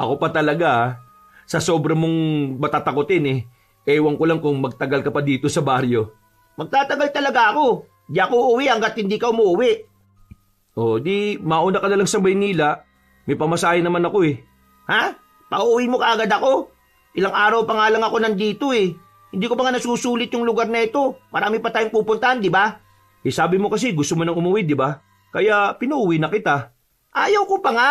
Speaker 2: Ako pa talaga, sa sobrang mong matatakotin ewan ko lang kung magtagal ka pa dito sa baryo.
Speaker 3: Magtatagal talaga ako. Di ako uuwi hanggat hindi ka umuwi.
Speaker 2: O di, mauna ka na lang sa Maynila. May pamasahe naman ako
Speaker 3: Ha? Pauwi mo kaagad ako? Ilang araw pa nga lang ako nandito Hindi ko pa nga nasusulit yung lugar na ito. Marami pa tayong pupuntahan, di ba?
Speaker 2: Sabi mo kasi gusto mo nang umuwi, di ba? Kaya pinauwi na kita.
Speaker 3: Ayaw ko pa nga.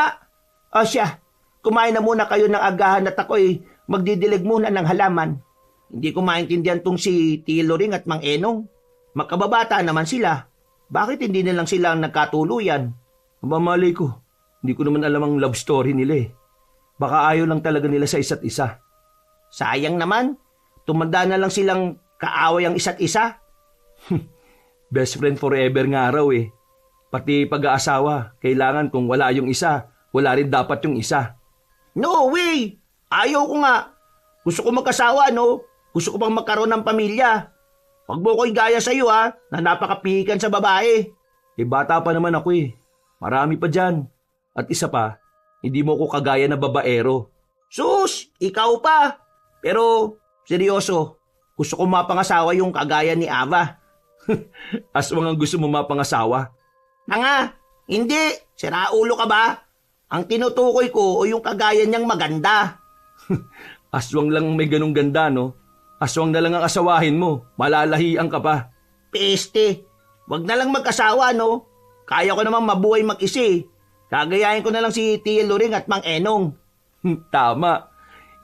Speaker 3: O siya, kumain na muna kayo ng agahan at ako'y magdidilig muna ng halaman. Hindi ko maintindihan tong si Tia Loring at Mang Enong. Magkababata naman sila. Bakit hindi na lang sila ang nagkatuluyan?
Speaker 2: Mamalay ko, hindi ko naman alam ang love story nila Baka ayaw lang talaga nila sa isa't isa.
Speaker 3: Sayang naman. Tumanda na lang silang kaaway ang isa't isa.
Speaker 2: Best friend forever nga raw Pati pag-aasawa, kailangan kung wala yung isa, wala rin dapat yung isa.
Speaker 3: No way! Ayaw ko nga. Gusto ko magkasawa, no? Gusto ko pang magkaroon ng pamilya. Huwag mo ko'y gaya sa'yo, na napakapihikan sa babae.
Speaker 2: Bata pa naman ako Marami pa dyan. At isa pa, hindi mo ko kagaya na babaero.
Speaker 3: Sus! Ikaw pa! Pero, seryoso, gusto ko mapangasawa yung kagaya ni Ava.
Speaker 2: Aswang ang gusto mo mapangasawa.
Speaker 3: Tanga! Hindi! Siraulo ka ba? Ang tinutukoy ko o yung kagaya niyang maganda.
Speaker 2: Aswang lang may ganung ganda, no? Aswang na lang ang asawahin mo. Malalahian ka pa.
Speaker 3: Peste! Wag na lang mag-asawa, no? Kaya ko namang mabuhay mag-isa Kagayahin ko na lang si Tia Loring at Mang Enong.
Speaker 2: Tama.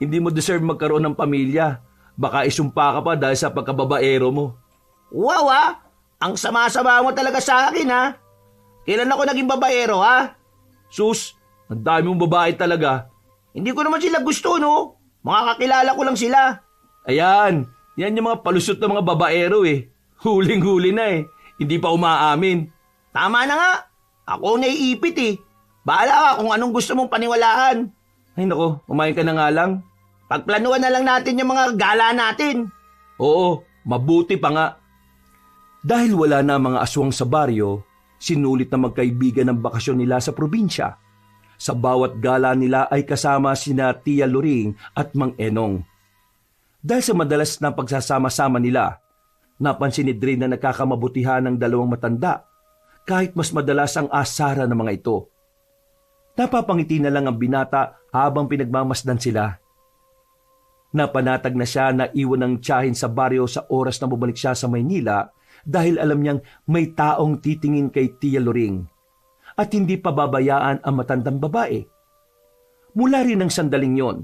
Speaker 2: Hindi mo deserve magkaroon ng pamilya. Baka isumpa ka pa dahil sa pagkababaero mo.
Speaker 3: Wow, Ang sama-sama mo talaga sa akin, Kailan ako naging babaero,
Speaker 2: Sus, ang dami mong babae talaga.
Speaker 3: Hindi ko naman sila gusto, no? Mga kakilala ko lang sila.
Speaker 2: Ayan, yan yung mga palusot na mga babaero Huling-huli na Hindi pa umaamin.
Speaker 3: Tama na nga. Ako naiipit Bahala ka kung anong gusto mong paniwalaan.
Speaker 2: Ay nako, kumain ka na nga lang.
Speaker 3: Pagplanuhan na lang natin yung mga gala natin.
Speaker 2: Oo, mabuti pa nga. Dahil wala na mga aswang sa baryo, sinulit na magkaibigan ng bakasyon nila sa probinsya. Sa bawat gala nila ay kasama sina Tia Loring at Mang Enong. Dahil sa madalas na pagsasama-sama nila, napansin ni Dre na nagkakamabutihan ng dalawang matanda kahit mas madalas ang asara ng mga ito. Napapangiti na lang ang binata habang pinagmamasdan sila. Napanatag na siya na iwan ng tiyahin sa baryo sa oras na bumalik siya sa Maynila dahil alam niyang may taong titingin kay Tia Loring at hindi pababayaan ang matandang babae. Mula rin ng sandaling yon,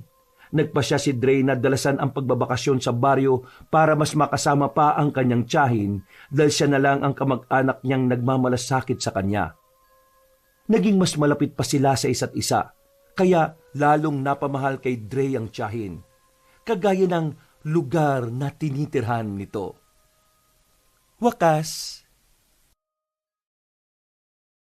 Speaker 2: nagpasya si Dre na dalasan ang pagbabakasyon sa baryo para mas makasama pa ang kanyang tiyahin dahil siya na lang ang kamag-anak niyang nagmamalasakit sa kanya. Naging mas malapit pa sila sa isa't isa, kaya lalong napamahal kay Dre ang tiyahin, kagaya ng lugar na tinitirhan nito. Wakas.